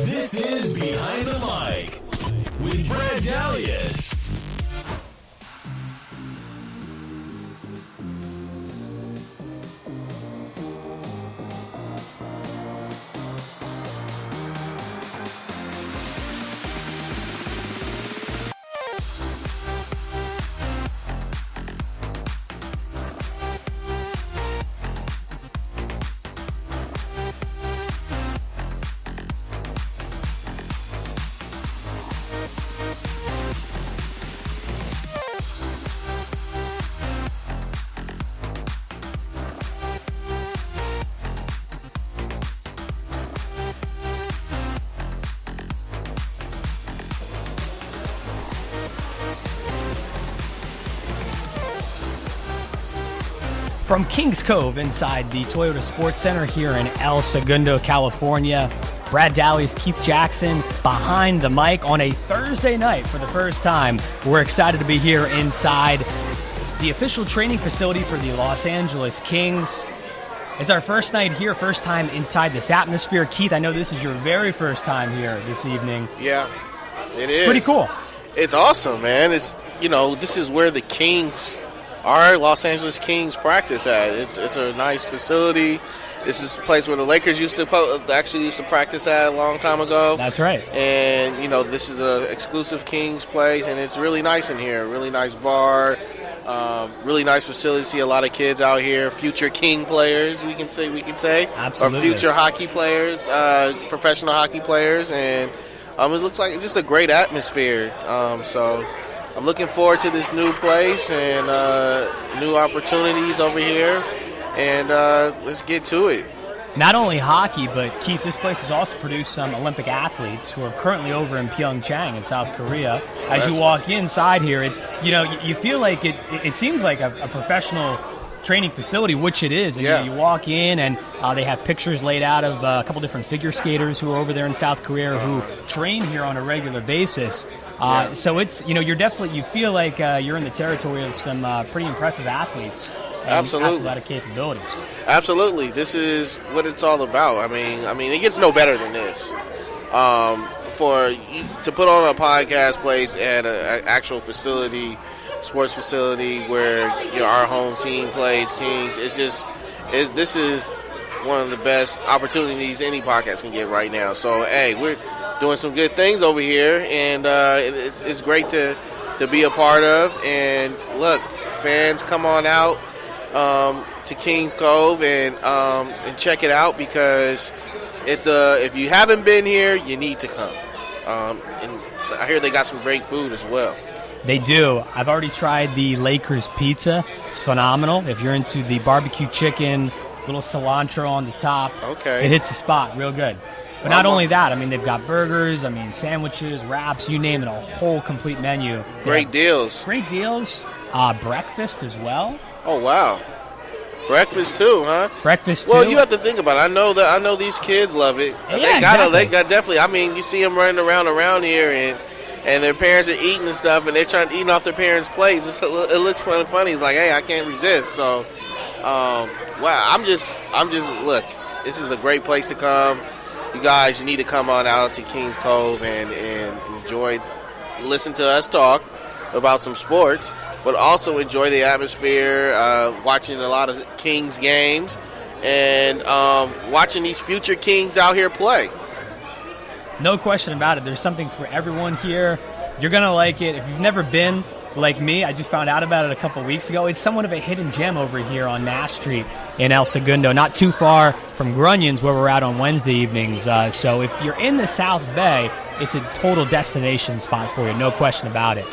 This is Behind the Mic with Brad Dalius. From Kings Cove inside the Toyota Sports Center here in El Segundo, California, Brad Dalius, Keith Jackson behind the mic on a Thursday night for the first time. We're excited to be here inside the official training facility for the Los Angeles Kings. It's our first night here, first time inside this atmosphere. Keith, I know this is your very first time here this evening. Yeah, It's pretty cool. It's awesome, man. It's, this is where the Kings, our Los Angeles Kings, practice at. It's a nice facility. This is a place where the Lakers used to practice at a long time ago. That's right. And, this is the exclusive Kings place, and it's really nice in here. Really nice bar, really nice facility. See a lot of kids out here, future King players, we can say. Absolutely. Or future hockey players, professional hockey players, and it looks like it's just a great atmosphere. So I'm looking forward to this new place and new opportunities over here, and let's get to it. Not only hockey, but Keith, this place has also produced some Olympic athletes who are currently over in PyeongChang in South Korea. As you walk inside here, it's you feel like it seems like a professional training facility, which it is. And you walk in, and they have pictures laid out of a couple different figure skaters who are over there in South Korea who train here on a regular basis. So it's you feel like you're in the territory of some pretty impressive athleets. Absolutely. Athletic capabilities. Absolutely. This is what it's all about. I mean, it gets no better than this. For you to put on a podcast place at an actual facility, sports facility where our home team plays, Kings, this is one of the best opportunities any podcast can get right now. So, hey, we're doing some good things over here, and it's great to be a part of. And look, fans, come on out to Kings Cove and check it out, because if you haven't been here, you need to come. And I hear they got some great food as well. They do. I've already tried the Lakers pizza. It's phenomenal. If you're into the barbecue chicken, little cilantro on the top, it hits the spot real good. But not only that, they've got burgers, sandwiches, wraps, you name it, a whole complete menu. Great deals. Great deals. Breakfast as well. Oh, wow. Breakfast too, huh? Breakfast too. Well, you have to think about it. I know these kids love it. Yeah, they got definitely. You see them running around here, and their parents are eating and stuff, and they're trying to eat off their parents' plates. It looks funny. It's like, hey, I can't resist. So, wow. I'm just look. This is a great place to come. You guys, you need to come on out to Kings Cove and enjoy, listen to us talk about some sports, but also enjoy the atmosphere, watching a lot of Kings games, and watching these future Kings out here play. No question about it. There's something for everyone here. You're going to like it. If you've never been, like me, I just found out about it a couple weeks ago. It's somewhat of a hidden gem over here on Nash Street in El Segundo, not too far from Grunyon's, where we're at on Wednesday evenings. So if you're in the South Bay, it's a total destination spot for you, no question about it.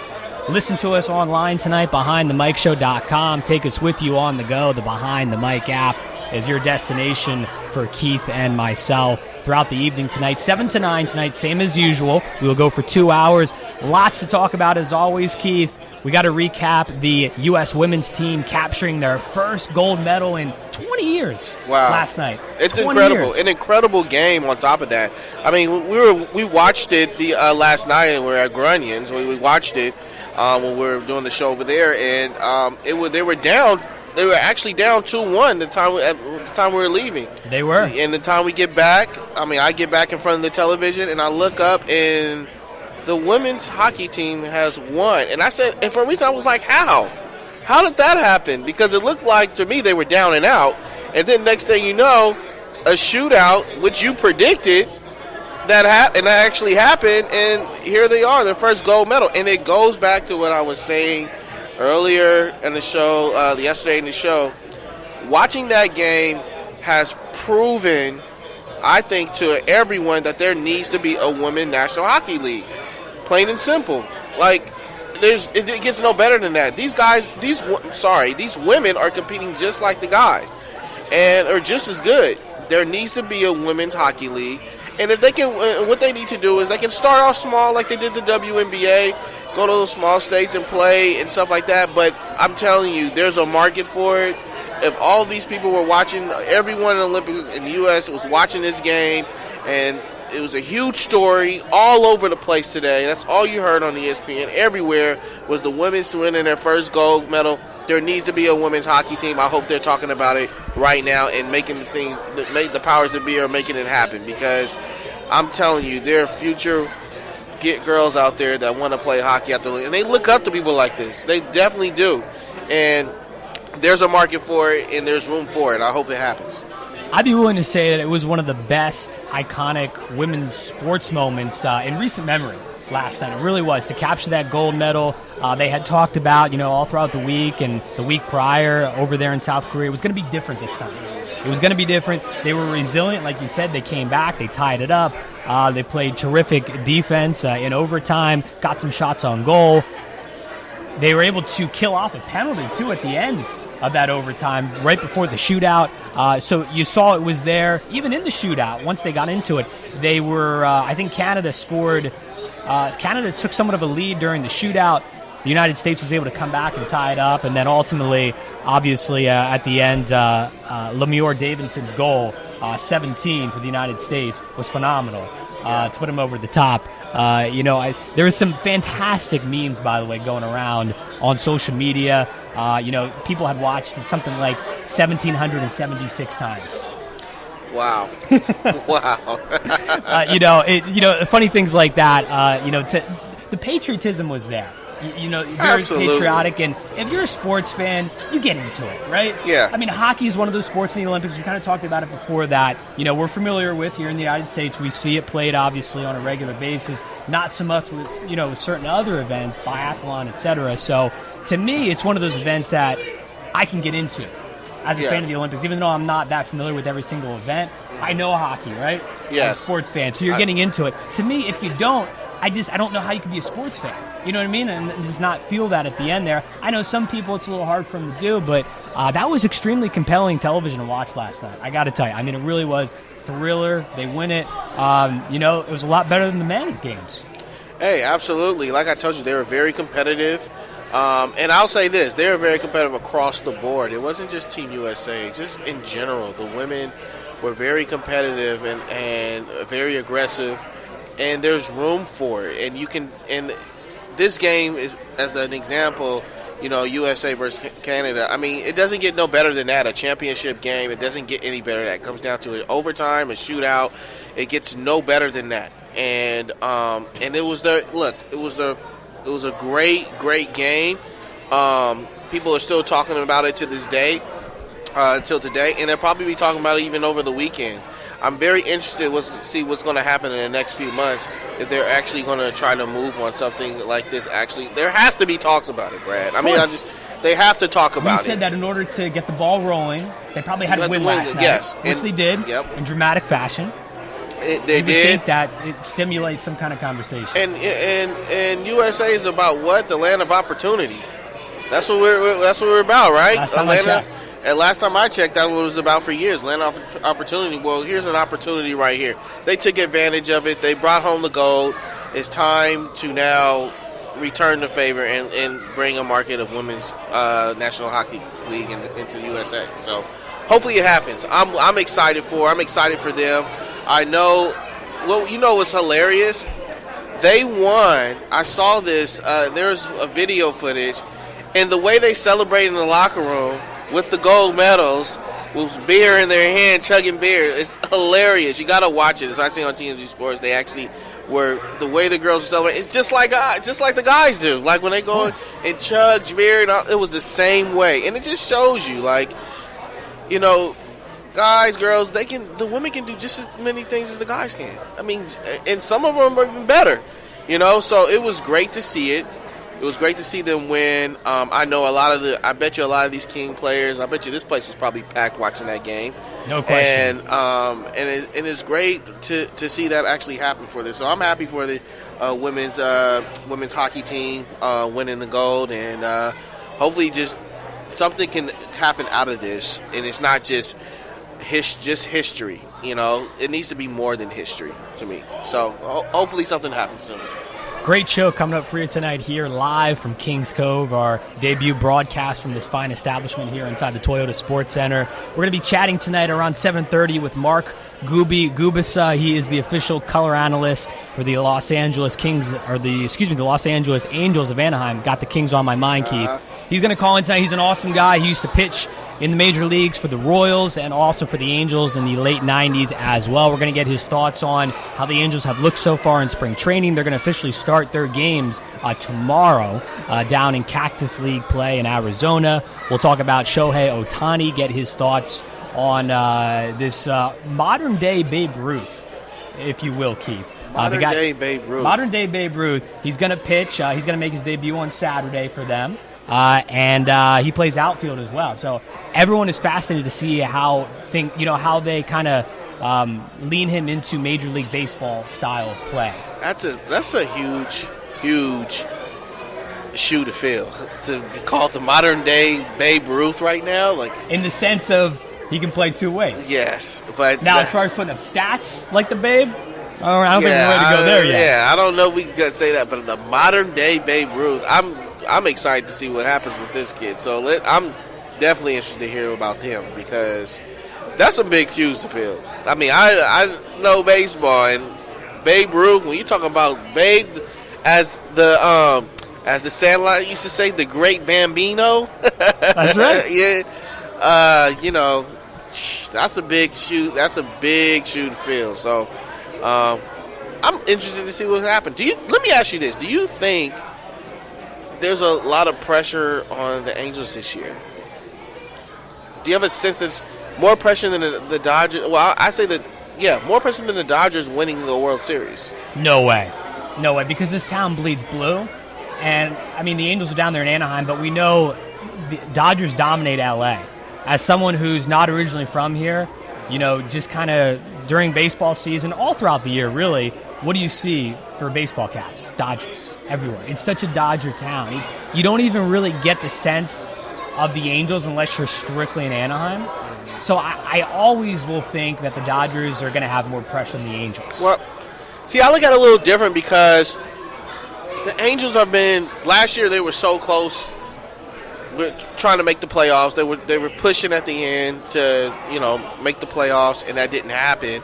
Listen to us online tonight, BehindTheMicShow.com. Take us with you on the go. The Behind the Mic app is your destination for Keith and myself throughout the evening tonight. 7 to 9 tonight, same as usual. We will go for 2 hours. Lots to talk about as always, Keith. We got to recap the U.S. women's team capturing their first gold medal in 20 years last night. It's incredible. An incredible game on top of that. We watched it last night, and we're at Grunyon's. We watched it when we were doing the show over there, and they were down They were actually down 2-1 at the time we were leaving. They were. And the time we get back, I get back in front of the television and I look up and the women's hockey team has won. And I said, and for a reason I was like, how? How did that happen? Because it looked like to me they were down and out. And then next thing you know, a shootout, which you predicted, that actually happened, and here they are, their first gold medal. And it goes back to what I was saying earlier in the show, yesterday in the show. Watching that game has proven, I think, to everyone that there needs to be a women's National Hockey League. Plain and simple. Like, it gets no better than that. These women are competing just like the guys, and are just as good. There needs to be a women's hockey league. And if they can, what they need to do is they can start off small like they did the WNBA, go to those small states and play and stuff like that. But I'm telling you, there's a market for it. If all these people were watching, everyone in the Olympics in the U.S. was watching this game, and it was a huge story all over the place today. That's all you heard on ESPN. Everywhere was the women's winning their first gold medal. There needs to be a women's hockey team. I hope they're talking about it right now and making the things that make the powers that be are making it happen, because I'm telling you, there are future girls out there that want to play hockey out there, and they look up to people like this. They definitely do. And there's a market for it, and there's room for it. I hope it happens. I'd be willing to say that it was one of the best iconic women's sports moments in recent memory last night. It really was. To capture that gold medal, they had talked about, all throughout the week and the week prior over there in South Korea. It was going to be different this time. It was going to be different. They were resilient. Like you said, they came back. They tied it up. They played terrific defense in overtime, got some shots on goal. They were able to kill off a penalty, too, at the end of that overtime, right before the shootout. So you saw it was there. Even in the shootout, once they got into it, they were, I think Canada scored. Canada took somewhat of a lead during the shootout. The United States was able to come back and tie it up. And then ultimately, obviously, at the end, Lemieux Davidson's goal, 17 for the United States, was phenomenal to put him over the top. There was some fantastic memes, by the way, going around on social media. People had watched it something like 1,776 times. Wow. Wow. Funny things like that, the patriotism was there. Very Absolutely. patriotic, and if you're a sports fan, you get into it, right? Yeah. I mean, hockey is one of those sports in the Olympics. We kind of talked about it before that, we're familiar with here in the United States. We see it played, obviously, on a regular basis. Not so much with, with certain other events, biathlon, etc. So, to me, it's one of those events that I can get into as a fan of the Olympics. Even though I'm not that familiar with every single event, I know hockey, right? Yes. As a sports fan, so you're getting into it. To me, if you don't, I don't know how you can be a sports fan. You know what I mean? And just not feel that at the end there. I know some people it's a little hard for them to do, but that was extremely compelling television to watch last night. I got to tell you. I mean, it really was thriller. They win it. It was a lot better than the men's games. Hey, absolutely. Like I told you, they were very competitive. And I'll say this, they were very competitive across the board. It wasn't just Team USA. Just in general, the women were very competitive and very aggressive. And there's room for it. And this game is, as an example, USA versus Canada. I mean, it doesn't get no better than that. A championship game, it doesn't get any better than that. It comes down to an overtime, a shootout. It gets no better than that. And it was it was a great game. People are still talking about it to this day, till today, and they'll probably be talking about it even over the weekend. I'm very interested to see what's going to happen in the next few months, if they're actually going to try to move on something like this. Actually, there has to be talks about it, Brad. I mean, they have to talk about it. You said that in order to get the ball rolling, they probably had to win last night, yes, which they did in dramatic fashion. They did. Think that it stimulates some kind of conversation. And USA is about what? The land of opportunity. That's what we're about, right? Last time I checked, that's what it was about for years. Land of opportunity. Well, here's an opportunity right here. They took advantage of it. They brought home the gold. It's time to now return the favor and bring a market of women's National Hockey League into the USA. So hopefully it happens. I'm excited for. I'm excited for them. I know. Well, what's hilarious? They won. I saw this. There's a video footage, and the way they celebrated in the locker room with the gold medals with beer in their hand, chugging beer. It's hilarious. You got to watch it. As I see on TNG Sports, they actually were the way the girls are celebrating. It's just like the guys do. Like when they go and chug beer, and all, it was the same way. And it just shows you, like, you know, guys, girls, the women can do just as many things as the guys can. I mean, and some of them are even better. You know, so it was great to see it. It was great to see them win. I know I bet you a lot of these King players, I bet you this place was probably packed watching that game. No question. And it's great to see that actually happen for this. So I'm happy for the women's hockey team winning the gold, and hopefully just something can happen out of this, and it's not just history. You know, it needs to be more than history to me. So hopefully something happens soon. Great show coming up for you tonight here live from Kings Cove, our debut broadcast from this fine establishment here inside the Toyota Sports Center. We're going to be chatting tonight around 7:30 with Mark Gubisa. He is the official color analyst for the Los Angeles Angels of Anaheim. Got the Kings on my mind, Keith. He's going to call in tonight. He's an awesome guy. He used to pitch in the major leagues for the Royals and also for the Angels in the late 90s as well. We're going to get his thoughts on how the Angels have looked so far in spring training. They're going to officially start their games tomorrow down in Cactus League play in Arizona. We'll talk about Shohei Ohtani, get his thoughts on this modern-day Babe Ruth, if you will, Keith. Modern-day Babe Ruth. Modern-day Babe Ruth. He's going to pitch. He's going to make his debut on Saturday for them. And he plays outfield as well. So everyone is fascinated to see how they kind of lean him into Major League Baseball style of play. That's a huge shoe to fill. To call it the modern day Babe Ruth right now, like in the sense of he can play two ways. Yes, but now as far as putting up stats like the Babe, I don't think we're ready to go there yet. Yeah, I don't know if we can say that, but the modern day Babe Ruth, I'm excited to see what happens with this kid. So I'm definitely interested to hear about him because that's some big shoes to fill. I mean, I know baseball, and Babe Ruth, when you talk about Babe as the Sandlot used to say, the great Bambino. That's right. Yeah. You know, that's a big shoe. That's a big shoe to fill. So I'm interested to see what happens. Let me ask you this. Do you think there's a lot of pressure on the Angels this year? Do you have a sense that it's more pressure than the Dodgers? Well, I say that, yeah, more pressure than the Dodgers winning the World Series. No way, because this town bleeds blue. And, I mean, the Angels are down there in Anaheim, but we know the Dodgers dominate L.A. As someone who's not originally from here, you know, just kind of during baseball season, all throughout the year, really, what do you see for baseball caps? Dodgers. Everywhere. It's such a Dodger town. You don't even really get the sense of the Angels unless you're strictly in Anaheim. So I always will think that the Dodgers are going to have more pressure than the Angels. Well, see, I look at it a little different because the Angels have been, last year they were so close with trying to make the playoffs. They were pushing at the end to, you know, make the playoffs, and that didn't happen.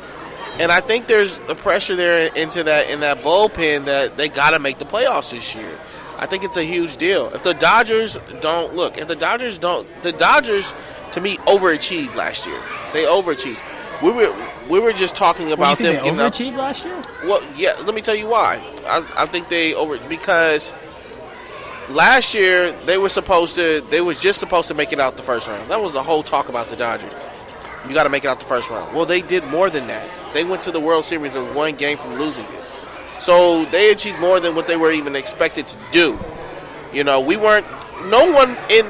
And I think there's the pressure there in that bullpen that they got to make the playoffs this year. I think it's a huge deal. If the Dodgers the Dodgers to me overachieved last year. They overachieved. We were just talking about them getting overachieved last year. Well, yeah. Let me tell you why. I think because last year they were just supposed to make it out the first round. That was the whole talk about the Dodgers. You got to make it out the first round. Well, they did more than that. They went to the World Series and was one game from losing it. So they achieved more than what they were even expected to do. You know, no one in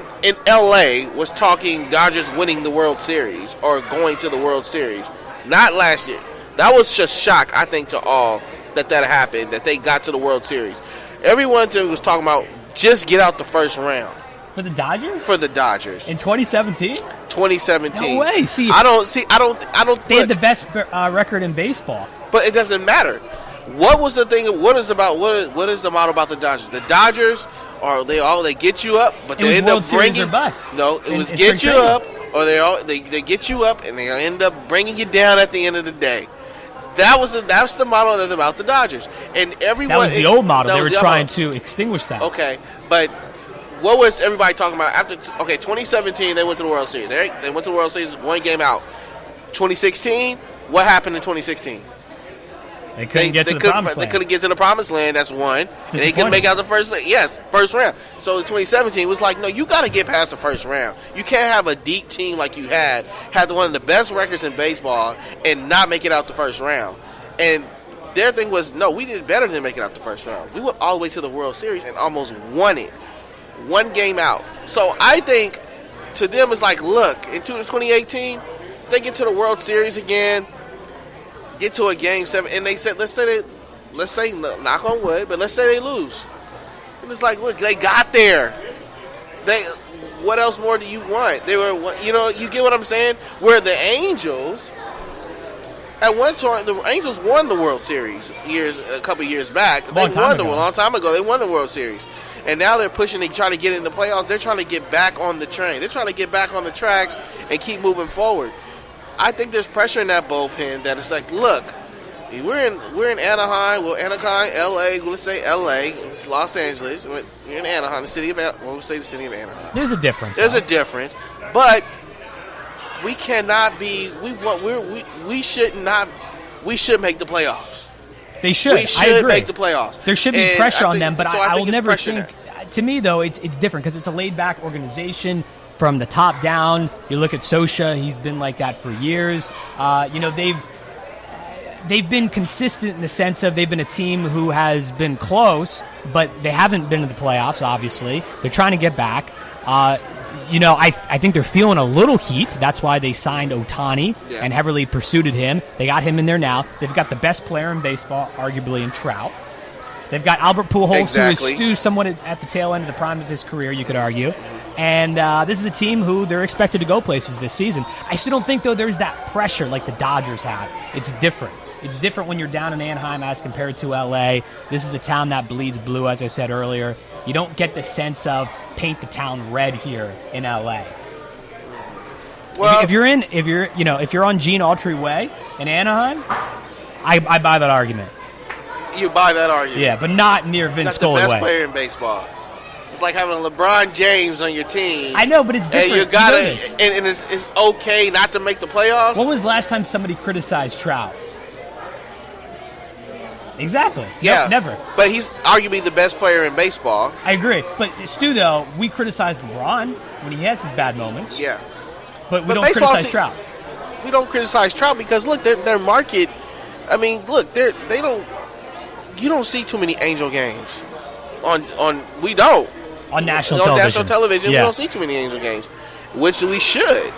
L.A. was talking Dodgers winning the World Series or going to the World Series. Not last year. That was just shock, I think, to all that happened, that they got to the World Series. Everyone was talking about just get out the first round. For the Dodgers? For the Dodgers. In 2017? 2017. No way. See, I don't. They had the best record in baseball. But it doesn't matter. What was the thing? What is the model about the Dodgers? The Dodgers they get you up, but they end up bringing. Or bust. No, it was get you up, or they get you up, and they end up bringing you down at the end of the day. That's the model that's about the Dodgers, and everyone. That was the old model. They were trying to extinguish that. Okay, but what was everybody talking about after? Okay, 2017 they went to the World Series. Right? They went to the World Series, one game out. 2016, what happened in 2016? They couldn't get to the promised land. They couldn't get to the promised land. That's one. They couldn't make out the first round. So in 2017, it was like, no, you got to get past the first round. You can't have a deep team like you had one of the best records in baseball, and not make it out the first round. And their thing was, no, we did better than making out the first round. We went all the way to the World Series and almost won it. One game out. So I think to them it's like, look, in 2018, they get to the World Series again, get to a Game 7, and they said, let's say, knock on wood, but let's say they lose. And it's like, look, they got there. What else more do you want? They were, you get what I'm saying? Where the Angels, at one time, the Angels won the World Series a couple years back. A long time ago. They won the World Series. And now they're pushing, they try to get in the playoffs. They're trying to get back on the train. They're trying to get back on the tracks and keep moving forward. I think there's pressure in that bullpen that it's like, look, we're in Anaheim, LA, let's say LA, it's Los Angeles. We're in Anaheim, the city of Anaheim. There's a difference. But we cannot be, we should make the playoffs. They should. We should make the playoffs. There should be pressure on them, but I will never think. There. To me, though, it's different because it's a laid-back organization from the top down. You look at Sosha; he's been like that for years. They've been consistent in the sense of they've been a team who has been close, but they haven't been to the playoffs. Obviously, they're trying to get back. I think they're feeling a little heat. That's why they signed Ohtani and heavily pursued him. They got him in there now. They've got the best player in baseball, arguably, in Trout. They've got Albert Pujols, who is still somewhat at the tail end of the prime of his career, you could argue. And this is a team who they're expected to go places this season. I still don't think, though, there's that pressure like the Dodgers have. It's different. It's different when you're down in Anaheim as compared to L.A. This is a town that bleeds blue, as I said earlier. You don't get the sense of paint the town red here in L.A. Well, if you're on Gene Autry Way in Anaheim, I buy that argument. You buy that argument? Yeah, but not near Vince Scully Way. That's the best player in baseball. It's like having a LeBron James on your team. I know, but it's different. And you gotta, and it's okay not to make the playoffs. When was the last time somebody criticized Trout? Exactly. Yeah. Never. But he's arguably the best player in baseball. I agree. But, Stu, though, we criticize LeBron when he has his bad moments. Yeah. But we don't criticize Trout. We don't criticize Trout because, look, their market, I mean, look, you don't see too many Angel games. We don't. On national television. Yeah. We don't see too many Angel games, which we should.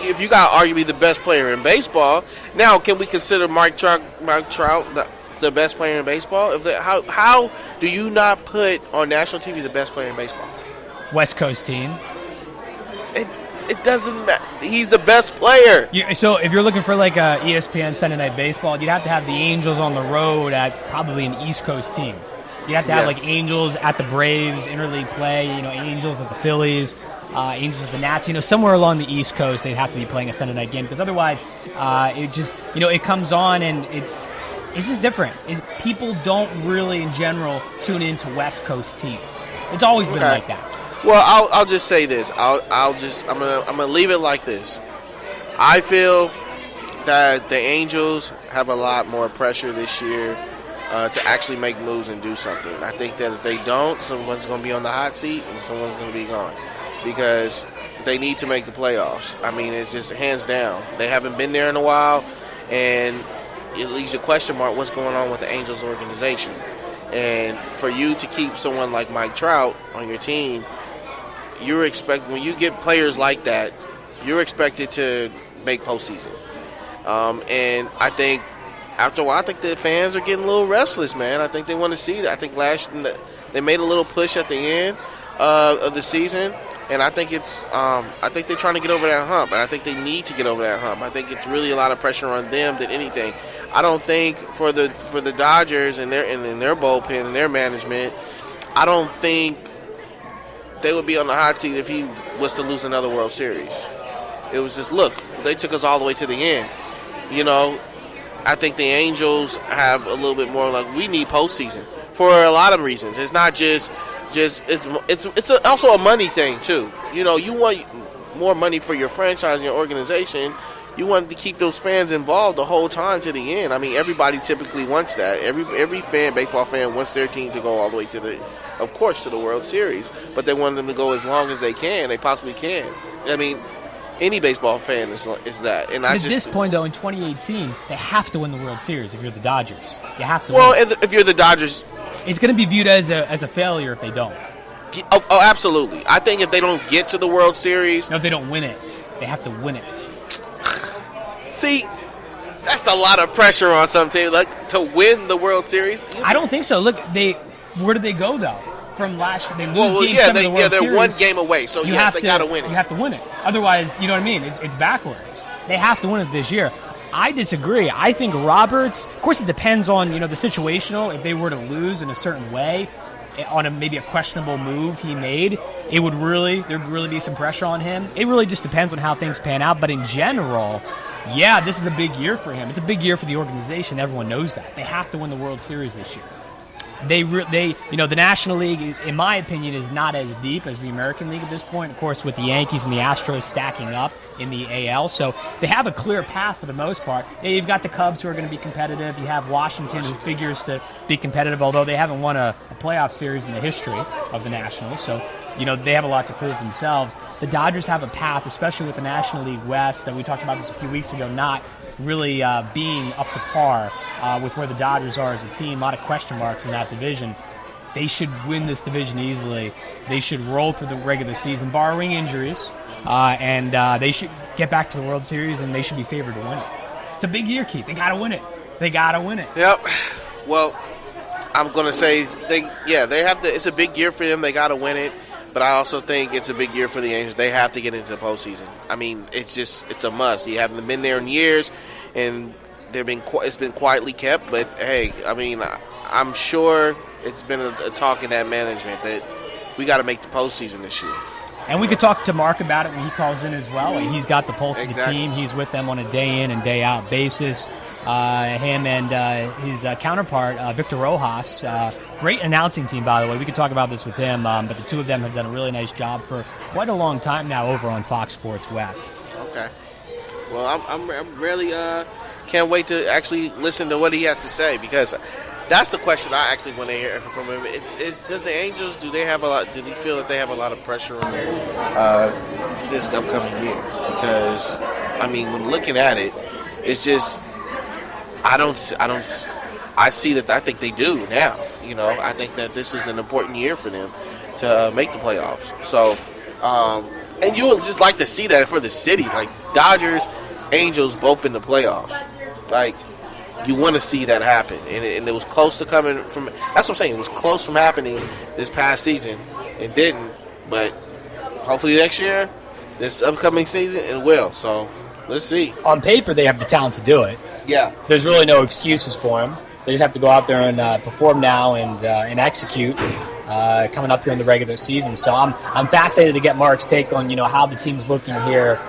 If you got arguably the best player in baseball, now can we consider Mike Trout the best player in baseball? How do you not put on national TV the best player in baseball? West Coast team. It doesn't matter. He's the best player. So if you're looking for like a ESPN Sunday Night Baseball, you'd have to have the Angels on the road at probably an East Coast team. You'd have to have like Angels at the Braves, interleague play, Angels at the Phillies, Angels at the Nats. Somewhere along the East Coast, they'd have to be playing a Sunday night game because otherwise it just, it comes on and it's just different. People don't really, in general, tune into West Coast teams. It's always been like that. Well, I'll just say this. I'm gonna leave it like this. I feel that the Angels have a lot more pressure this year to actually make moves and do something. I think that if they don't, someone's going to be on the hot seat and someone's going to be gone because they need to make the playoffs. I mean, it's just hands down. They haven't been there in a while, and it leaves a question mark what's going on with the Angels organization. And for you to keep someone like Mike Trout on your team, when you get players like that, you're expected to make postseason. And I think after a while, I think the fans are getting a little restless, man. I think they want to see that. I think they made a little push at the end of the season, and I think I think they're trying to get over that hump, and I think they need to get over that hump. I think it's really a lot of pressure on them than anything. I don't think for the Dodgers and their bullpen and their management, I don't think they would be on the hot seat if he was to lose another World Series. It was just, look, they took us all the way to the end. I think the Angels have a little bit more like we need postseason for a lot of reasons. It's not just just it's also a money thing too. You know, you want more money for your franchise and your organization. You want to keep those fans involved the whole time to the end. I mean, everybody typically wants that. Every fan, baseball fan, wants their team to go all the way to the World Series. But they want them to go as long as they can. They possibly can. I mean, any baseball fan is that. And at this point, though, in 2018, they have to win the World Series if you're the Dodgers. You have to. Well, win. if you're the Dodgers, it's going to be viewed as a failure if they don't. Oh, absolutely. I think if they don't get to the World Series, no, if they don't win it, they have to win it. See, that's a lot of pressure on some team, like to win the World Series. I don't think so. Look, where did they go though? From last year, they lose game yeah, 7 of the World they're Series. 1 game away. So yes, they got to win it. You have to win it. Otherwise, you know what I mean? It's backwards. They have to win it this year. I disagree. I think Roberts. Of course, it depends on the situational. If they were to lose in a certain way, on maybe a questionable move he made, there'd really be some pressure on him. It really just depends on how things pan out. But in general. Yeah, this is a big year for him. It's a big year for the organization. Everyone knows that. They have to win the World Series this year. The National League, in my opinion, is not as deep as the American League at this point. Of course, with the Yankees and the Astros stacking up in the AL, so they have a clear path for the most part. You've got the Cubs who are going to be competitive. You have Washington who figures to be competitive, although they haven't won a playoff series in the history of the Nationals. So, they have a lot to prove themselves. The Dodgers have a path, especially with the National League West, that we talked about this a few weeks ago, not really being up to par with where the Dodgers are as a team. A lot of question marks in that division. They should win this division easily. They should roll through the regular season, barring injuries, and they should get back to the World Series, and they should be favored to win it. It's a big year, Keith. They got to win it. They got to win it. Yep. Well, I'm going to say they have to. It's a big year for them. They got to win it. But I also think it's a big year for the Angels. They have to get into the postseason. I mean, it's a must. You haven't been there in years, and it's been quietly kept. But hey, I mean, I'm sure it's been a talk in that management that we got to make the postseason this year. And we could talk to Mark about it when he calls in as well. He's got the pulse of the team. He's with them on a day in and day out basis. Him and his counterpart, Victor Rojas. Great announcing team, by the way. We could talk about this with him, but the two of them have done a really nice job for quite a long time now over on Fox Sports West. Okay. Well, I'm really can't wait to actually listen to what he has to say, because that's the question I actually want to hear from him. Does the Angels, do they feel that they have a lot of pressure on this upcoming year? Because, I mean, when looking at it, it's just, I see that I think they do now. I think that this is an important year for them to make the playoffs. So, and you would just like to see that for the city, like Dodgers, Angels, both in the playoffs. Like, you want to see that happen, and it was close to coming from. That's what I'm saying. It was close from happening this past season. It didn't, but hopefully next year, this upcoming season, it will. So let's see. On paper, they have the talent to do it. Yeah. There's really no excuses for them. They just have to go out there and perform now and execute coming up here in the regular season. So I'm fascinated to get Mark's take on how the team's looking here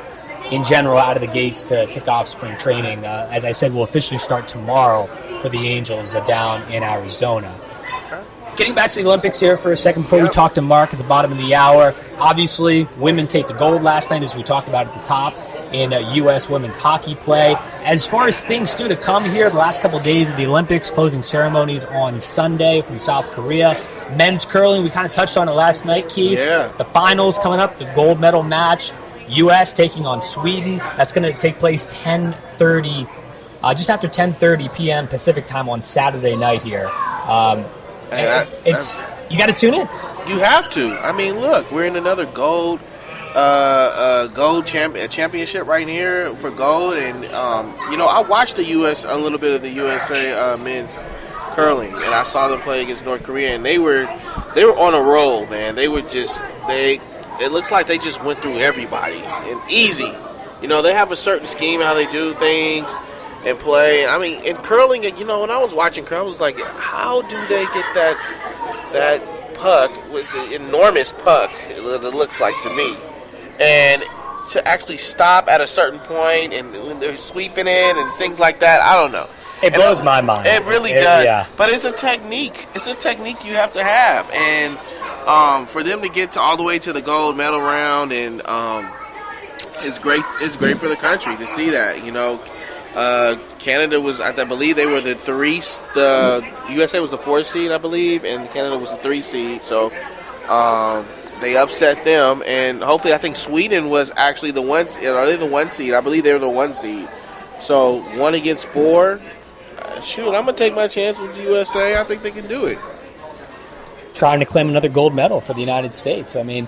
in general out of the gates to kick off spring training. As I said, we'll officially start tomorrow for the Angels down in Arizona. Getting back to the Olympics here for a second before we talk to Mark at the bottom of the hour. Obviously, women take the gold last night, as we talked about at the top, in U.S. women's hockey play. As far as things still to come here, the last couple of days of the Olympics, closing ceremonies on Sunday from South Korea. Men's curling, we kind of touched on it last night, Keith. Yeah. The finals coming up, the gold medal match. U.S. taking on Sweden. That's going to take place just after 10:30 p.m. Pacific time on Saturday night here. You got to tune in. You have to. I mean, look, we're in another gold championship right here for gold, and I watched a little bit of the USA men's curling, and I saw them play against North Korea, and they were on a roll, man. It looks like they just went through everybody and easy. They have a certain scheme how they do things and play. I mean, in curling, when I was watching curling, I was like, how do they get that puck? Was an enormous puck, it looks like to me, and to actually stop at a certain point, and when they're sweeping in and things like that, I don't know. It blows my mind. It really does. Yeah. But it's a technique. It's a technique you have to have. And for them to get all the way to the gold medal round, and it's great. It's great for the country to see that. Canada was, I believe, they were the 3. The USA was the 4th seed, I believe, and Canada was the 3 seed. So they upset them, and hopefully, I think Sweden was actually the 1. Are they the 1 seed? I believe they were the 1 seed. So 1 against 4. Shoot, I'm gonna take my chance with the USA. I think they can do it. Trying to claim another gold medal for the United States. I mean,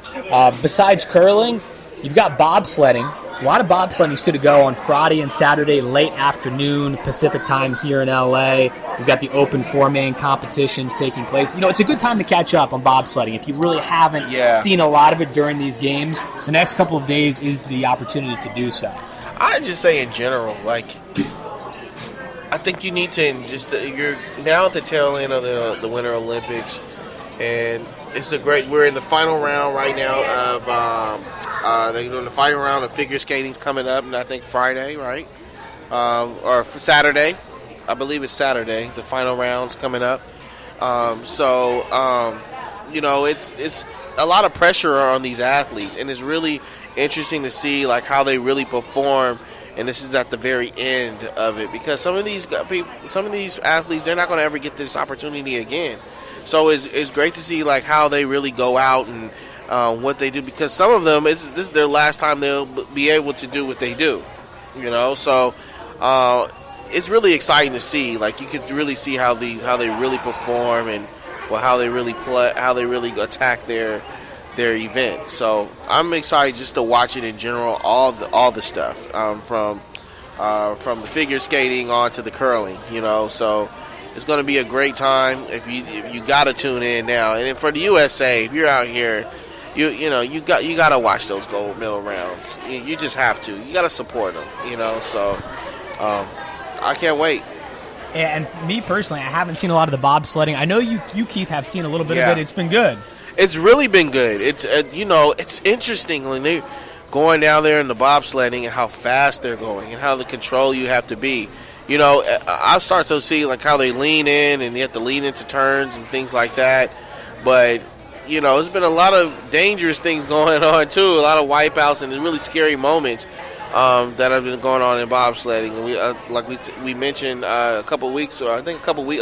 besides curling, you've got bobsledding. A lot of bobsledding still to go on Friday and Saturday, late afternoon Pacific time here in LA. We've got the open 4-man competitions taking place. It's a good time to catch up on bobsledding. If you really haven't seen a lot of it during these games, the next couple of days is the opportunity to do so. I just say in general, I think you need to you're now at the tail end of the Winter Olympics, and we're in the final round right now of they're doing the final round of figure skating's coming up, and I think Friday, right? Or Saturday. I believe it's Saturday. The final round's coming up. It's a lot of pressure on these athletes, and it's really interesting to see how they really perform. And this is at the very end of it, because some of these athletes, they're not going to ever get this opportunity again. So it's great to see how they really go out and what they do, because some of them this is their last time they'll be able to do what they do. So it's really exciting to see. You can really see how they really perform, and how they really play, how they really attack their event. So I'm excited just to watch it in general, all the stuff from the figure skating on to the curling. So it's going to be a great time if you got to tune in now. And then for the USA, if you're out here, you got to watch those gold medal rounds. You just have to. You got to support them. So I can't wait. And me personally, I haven't seen a lot of the bobsledding. I know you Keith, have seen a little bit of it. It's been good. It's really been good. It's it's interesting when they're going down there in the bobsledding and how fast they're going and how the control you have to be. I start to see how they lean in, and you have to lean into turns and things like that. But there's been a lot of dangerous things going on too, a lot of wipeouts and really scary moments that have been going on in bobsledding. And we mentioned a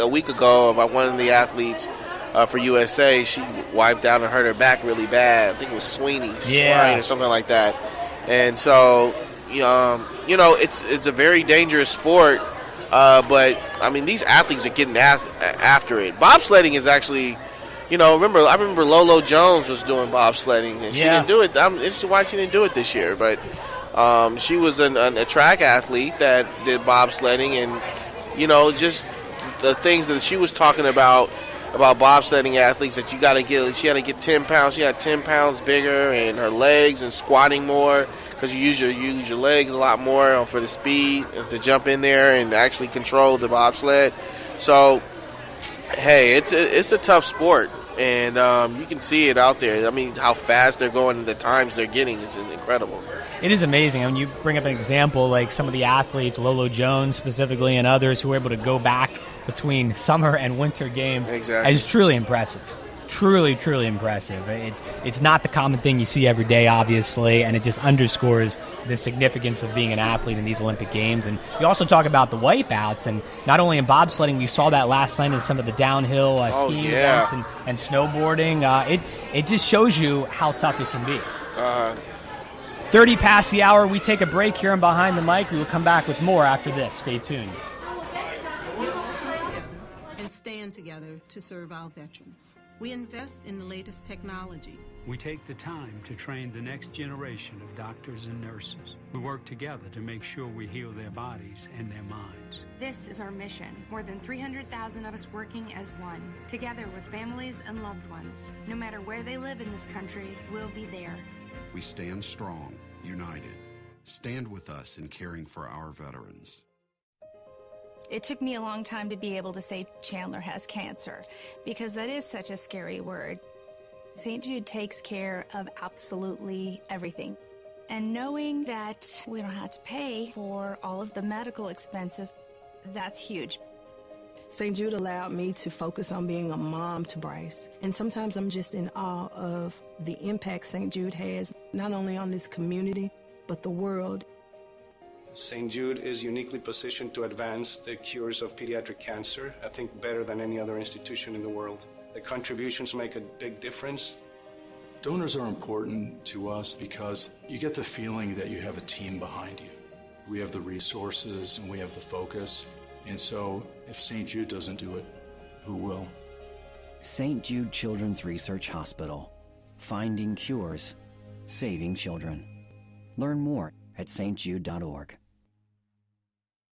week ago about one of the athletes. For USA, she wiped out and hurt her back really bad. I think it was Sweeney's or something like that. And so, it's a very dangerous sport. But I mean, these athletes are getting after it. Bobsledding is actually, I remember Lolo Jones was doing bobsledding, and she didn't do it. I'm interested why she didn't do it this year, but she was a track athlete that did bobsledding, and just the things that she was talking about bobsledding athletes, that she had to get 10 pounds. She had 10 pounds bigger, and her legs, and squatting more, because you use your legs a lot more for the speed to jump in there and actually control the bobsled. So, hey, it's a tough sport, and you can see it out there. I mean, how fast they're going and the times they're getting is incredible. It is amazing. I mean, you bring up an example like some of the athletes, Lolo Jones specifically, and others who were able to go back between summer and winter games. Exactly. It's truly impressive. Truly, truly impressive. It's not the common thing you see every day, obviously, and it just underscores the significance of being an athlete in these Olympic Games. And you also talk about the wipeouts, and not only in bobsledding, we saw that last night in some of the downhill skiing events and snowboarding. It just shows you how tough it can be. 30 past the hour, we take a break here on Behind the Mic. We will come back with more after this. Stay tuned. And stand together to serve our veterans. We invest in the latest technology. We take the time to train the next generation of doctors and nurses. We work together to make sure we heal their bodies and their minds. This is our mission. More than 300,000 of us working as one, together with families and loved ones. No matter where they live in this country, we'll be there. We stand strong, united. Stand with us in caring for our veterans. It took me a long time to be able to say Chandler has cancer, because that is such a scary word. St. Jude takes care of absolutely everything. And knowing that we don't have to pay for all of the medical expenses, that's huge. St. Jude allowed me to focus on being a mom to Bryce. And sometimes I'm just in awe of the impact St. Jude has, not only on this community, but the world. St. Jude is uniquely positioned to advance the cures of pediatric cancer, I think better than any other institution in the world. The contributions make a big difference. Donors are important to us because you get the feeling that you have a team behind you. We have the resources and we have the focus. And so if St. Jude doesn't do it, who will? St. Jude Children's Research Hospital. Finding cures, saving children. Learn more at stjude.org.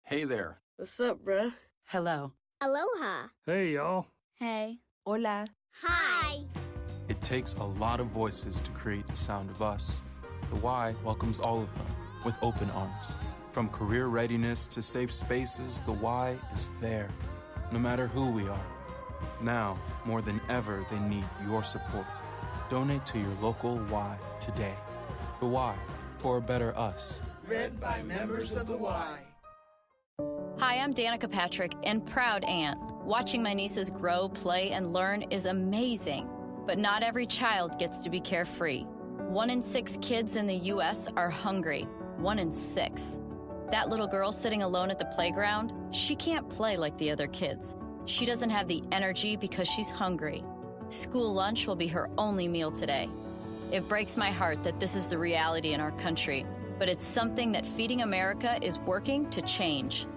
Hey there. What's up, bruh? Hello. Aloha. Hey, y'all. Hey. Hola. Hi. It takes a lot of voices to create the sound of us. The Y welcomes all of them with open arms. From career readiness to safe spaces, the Y is there, no matter who we are. Now, more than ever, they need your support. Donate to your local Y today. The Y, for a better us. Read by members of the Y. Hi, I'm Danica Patrick and proud aunt. Watching my nieces grow, play, and learn is amazing. But not every child gets to be carefree. 1 in 6 kids in the U.S. are hungry. 1 in 6. That little girl sitting alone at the playground, she can't play like the other kids. She doesn't have the energy because she's hungry. School lunch will be her only meal today. It breaks my heart that this is the reality in our country, but it's something that Feeding America is working to change.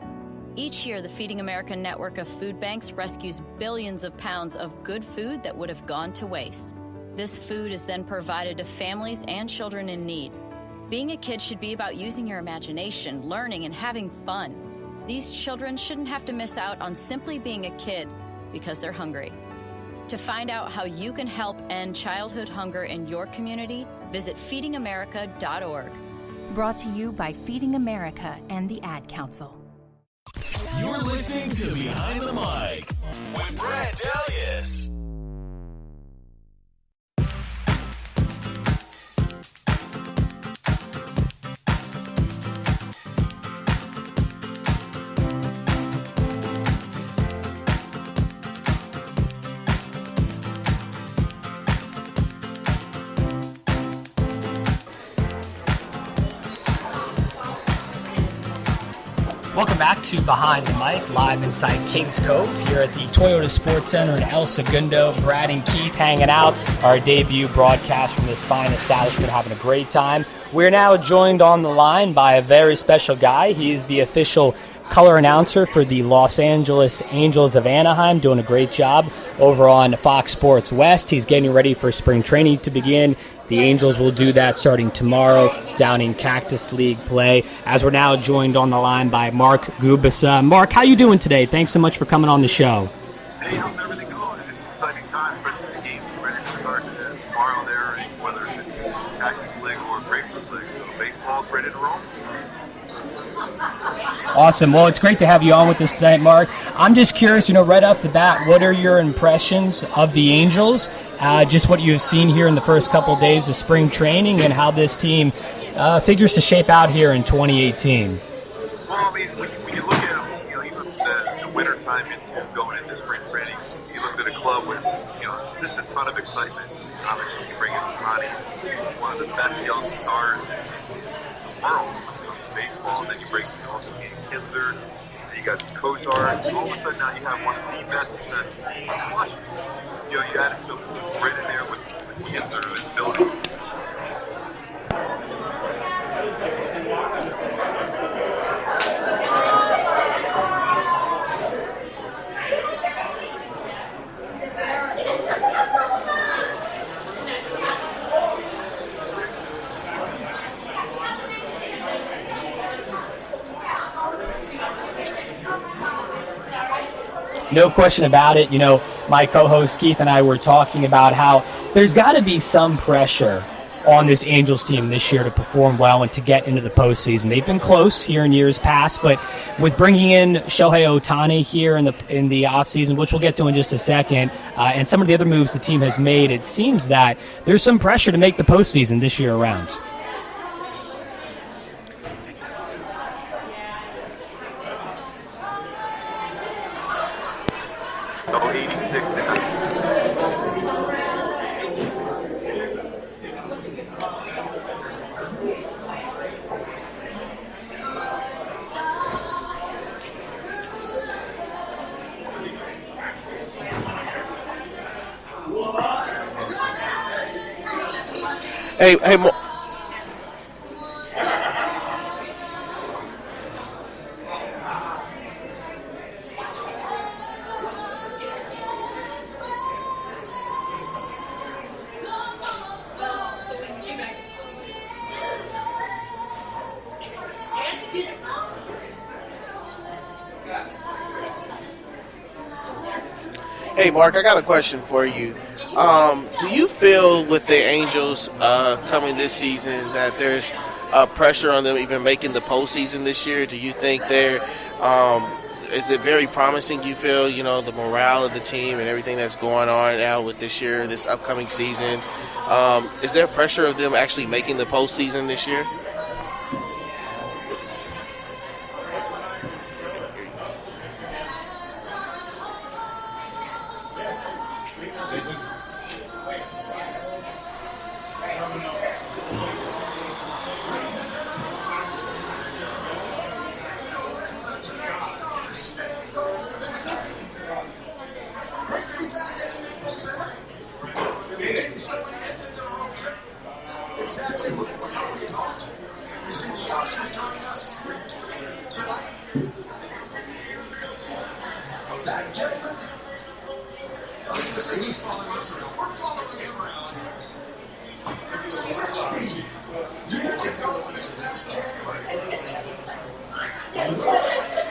Each year, the Feeding America network of food banks rescues billions of pounds of good food that would have gone to waste. This food is then provided to families and children in need. Being a kid should be about using your imagination, learning, and having fun. These children shouldn't have to miss out on simply being a kid because they're hungry. To find out how you can help end childhood hunger in your community, visit feedingamerica.org. Brought to you by Feeding America and the Ad Council. You're listening to Behind the Mic with Brad Dalius. Welcome back to Behind the Mic, live inside Kings Cove here at the Toyota Sports Center in El Segundo. Brad and Keith hanging out, our debut broadcast from this fine establishment, having a great time. We're now joined on the line by a very special guy. He is the official color announcer for the Los Angeles Angels of Anaheim, doing a great job over on Fox Sports West. He's getting ready for spring training to begin. The Angels will do that starting tomorrow down in Cactus League play. As we're now joined on the line by Mark Gubasa. Mark, how you doing today? Thanks so much for coming on the show. Hey, how's everything going? It's an exciting time for the game ready to start tomorrow there, whether it's Cactus League or Grapefruit League. So baseball's ready to roll. Awesome. Well, it's great to have you on with us tonight, Mark. I'm just curious, right off the bat, what are your impressions of the Angels? Just what you've seen here in the first couple of days of spring training and how this team figures to shape out here in 2018. Well, I mean, when you look at them, even the winter time and going into spring training, you look at a club with, just a ton of excitement. Obviously, you bring in Ronnie, one of the best young stars in the world of baseball, and then you bring Kinsler, you got Kozar. All of a sudden now you have one of the best plus, you added some right in there with Kinsler who is building. No question about it. My co-host Keith and I were talking about how there's got to be some pressure on this Angels team this year to perform well and to get into the postseason. They've been close here in years past, but with bringing in Shohei Ohtani here in the offseason, which we'll get to in just a second, and some of the other moves the team has made, it seems that there's some pressure to make the postseason this year around. 86-90. Hey, Hey, Mark, I got a question for you. Do you feel with the Angels coming this season that there's pressure on them even making the postseason this year? Do you think is it very promising, you feel, the morale of the team and everything that's going on now with this upcoming season? Is there pressure of them actually making the postseason this year?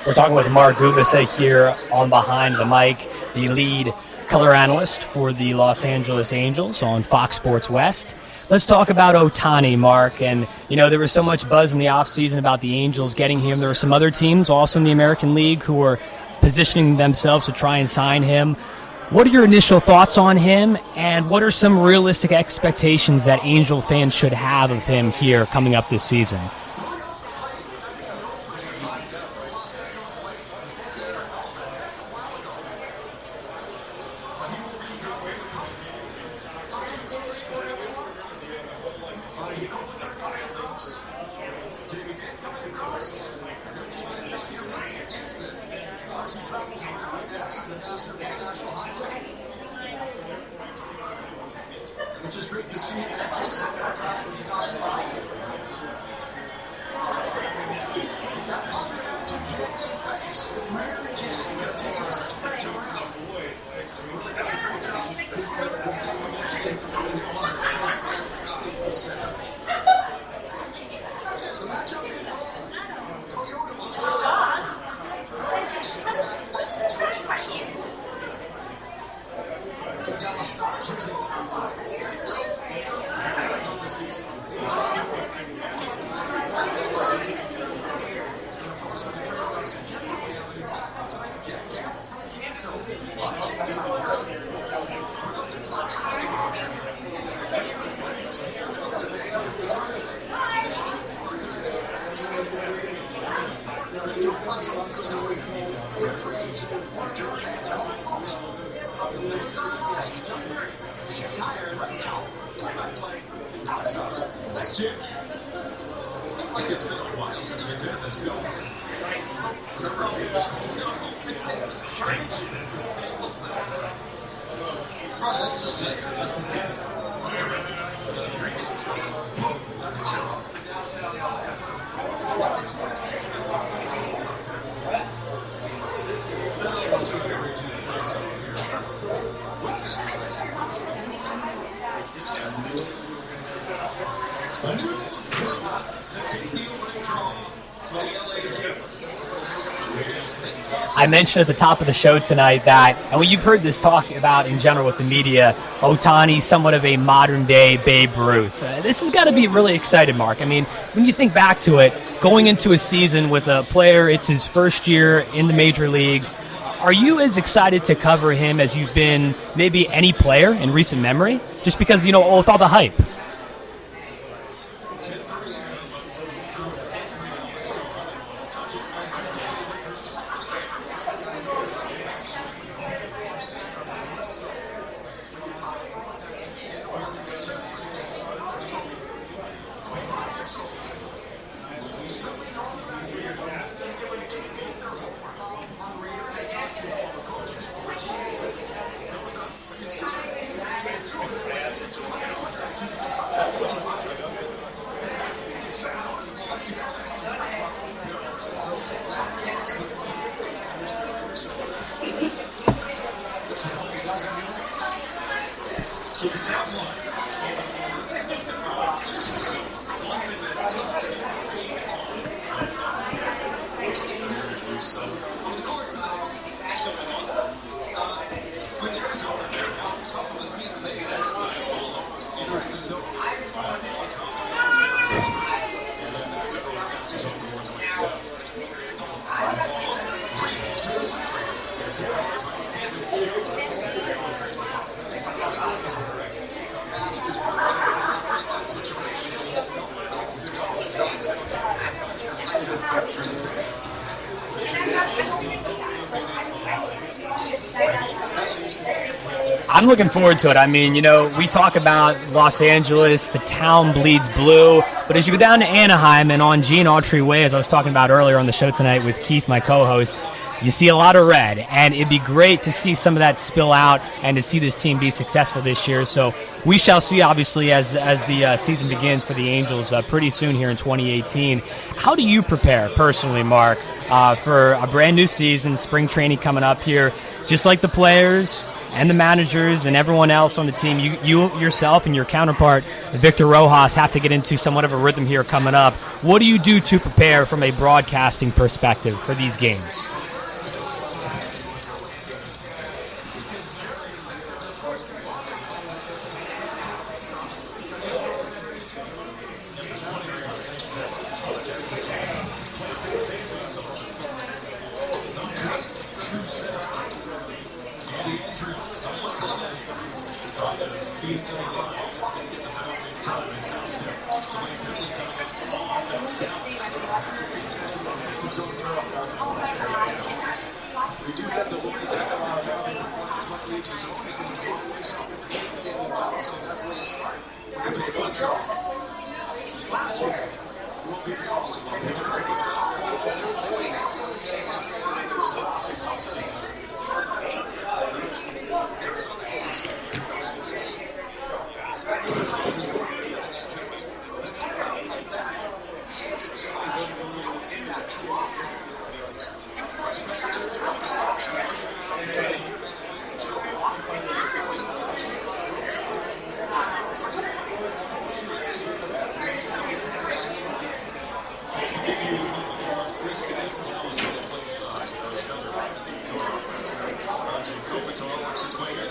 We're talking with Mark Gubicza here on Behind the Mic, the lead color analyst for the Los Angeles Angels on Fox Sports West. Let's talk about Ohtani, Mark. And, there was so much buzz in the offseason about the Angels getting him. There were some other teams also in the American League who were positioning themselves to try and sign him. What are your initial thoughts on him, and what are some realistic expectations that Angel fans should have of him here coming up this season? It's just great to see every single time he stops by. That positive attitude can be infectious. It really can. Contagious. It spreads around. Really does a great job. We thank him once again for coming to Los Angeles Staples Center. The matchup involved Toyota will close. It's first or so. The Dallas Stars using on the season. And of course, with the Trailblazers in general, we have a new backup tonight. Jack Cancel. A lot of changes going on for nothing top scoring function. Joe Flacco goes away from you. Referees, Mark Jordan's calling folks. The Blazers are high. Jumper. Shooting higher right now. Play-by-play. Alex Knox. Thanks, Jim. Like it's been a while since we've been in this building. Remember all the old opening days of French and Staples Center. Brought an extra layer just in case. Dr. Show, downtown I mentioned at the top of the show tonight that, and you've heard this talk about in general with the media, Ohtani, somewhat of a modern-day Babe Ruth. This has got to be really exciting, Mark. I mean, when you think back to it, going into a season with a player, it's his first year in the major leagues, are you as excited to cover him as you've been maybe any player in recent memory? Just because, with all the hype. I'm looking forward to it. I mean, you know, we talk about Los Angeles, the town bleeds blue, but as you go down to Anaheim and on Gene Autry Way, as I was talking about earlier on the show tonight with Keith, my co-host, you see a lot of red, and it'd be great to see some of that spill out and to see this team be successful this year. So we shall see, obviously, as the season begins for the Angels pretty soon here in 2018. How do you prepare personally, Mark, for a brand new season, spring training coming up here, just like the players and the managers and everyone else on the team? You yourself and your counterpart, Victor Rojas, have to get into somewhat of a rhythm here coming up. What do you do to prepare from a broadcasting perspective for these games?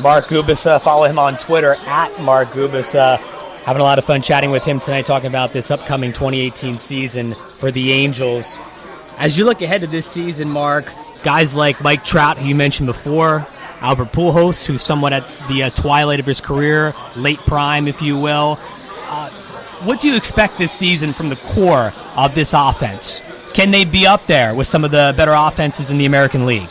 Mark Gubicza, follow him on Twitter at Mark Gubicza. Having a lot of fun chatting with him tonight, talking about this upcoming 2018 season for the Angels. As you look ahead to this season, Mark, guys like Mike Trout, who you mentioned before, Albert Pujols, who's somewhat at the twilight of his career, late prime, if you will. What do you expect this season from the core of this offense? Can they be up there with some of the better offenses in the American League?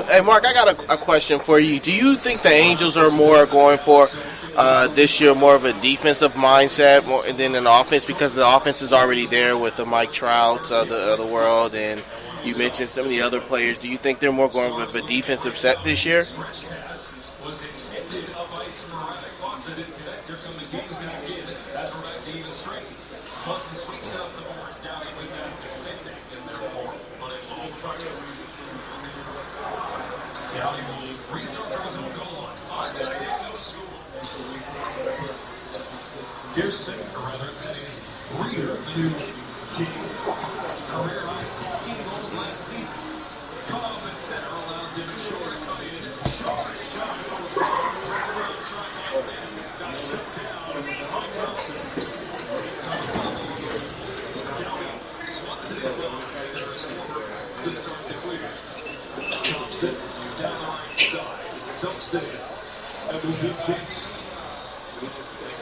Hey, Mark, I got a question for you. Do you think the Angels are more going for this year more of a defensive mindset more than an offense, because the offense is already there with the Mike Trouts of the world and, You mentioned some of the other players. Do you think they're more going with a defensive set this year? Here's center, rather, that is Reader, the new King. Career high 16 goals last season. Cut off at center allows Vinatieri to come in. Charge shot. Got shut down by Thompson. Swanson in to start the clear. Thompson down the right side. Dumps it in. That will be King.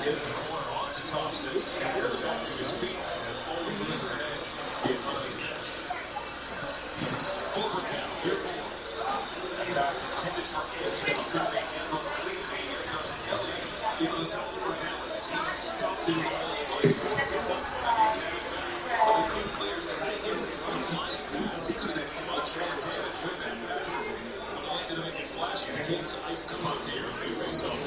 Gives the corner on to Thompson. Scatters back to his feet as Foley loses an edge in front of his net. Forward now, here goes. That pass intended for Edge. And from the lead, here comes Kelly. He goes out for Dallas. He's stopped in all the way. But he couldn't clear second. Line pass. He could have had much more damage with that pass. But elected to make it flashy. The Kings iced him up here. They face off.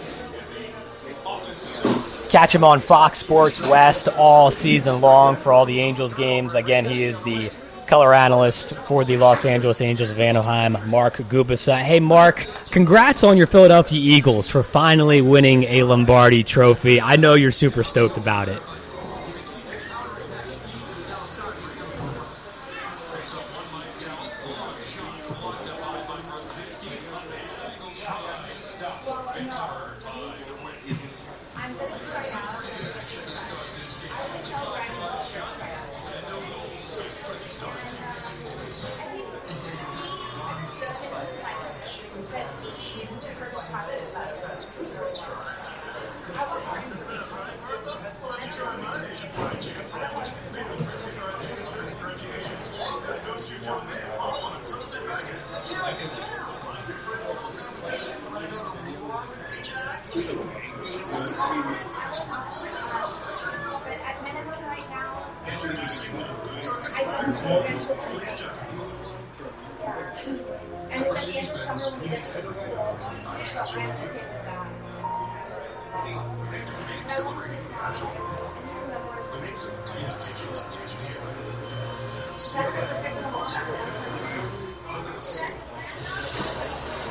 Catch him on Fox Sports West all season long for all the Angels games. Again, he is the color analyst for the Los Angeles Angels of Anaheim, Mark Gubasa. Hey, Mark, congrats on your Philadelphia Eagles for finally winning a Lombardi trophy. I know you're super stoked about it.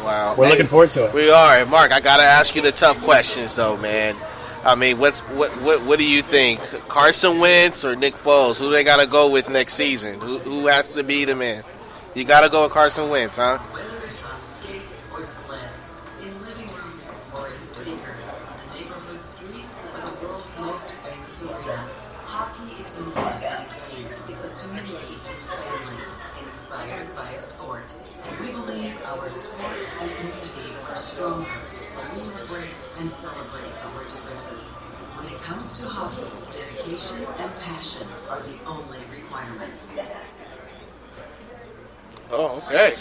Wow. We're looking forward to it. We are. Mark, I got to ask you the tough questions, though, man. I mean, what do you think? Carson Wentz or Nick Foles? Who they got to go with next season? Who has to be the man? You got to go with Carson Wentz, huh? Whether it's on skates or sleds, in living rooms or in speakers, on a neighborhood street or the world's most famous arena, hockey is more than a game. It's a community and family, inspired by a sport. And we believe our sport and communities are stronger when we embrace and celebrate our differences. When it comes to hockey, dedication and passion are the only requirements. Oh, okay.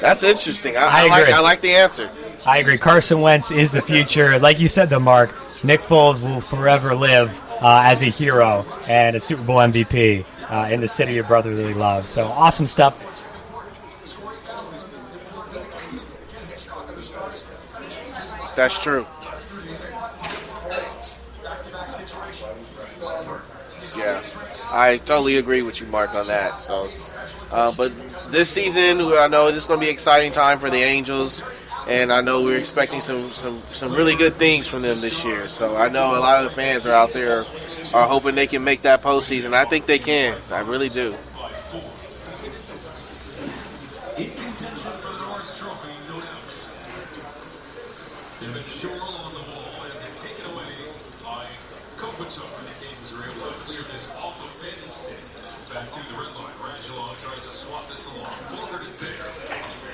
That's interesting. I agree. I like the answer. I agree. Carson Wentz is the future. Like you said, though, Mark, Nick Foles will forever live as a hero and a Super Bowl MVP in the city of brotherly love. So awesome stuff. That's true. Yeah, I totally agree with you, Mark, on that. So, but this season, I know this is going to be an exciting time for the Angels, and I know we're expecting some really good things from them this year. So I know a lot of the fans are out there are hoping they can make that postseason. I think they can. I really do. In contention for the Norris Trophy, no doubt. They've been sure on the wall as they've taken away by Kopitar. The Kings are able to clear this off of Ben's stick. Back to the red line. Radulov tries to swat this along. Forward is there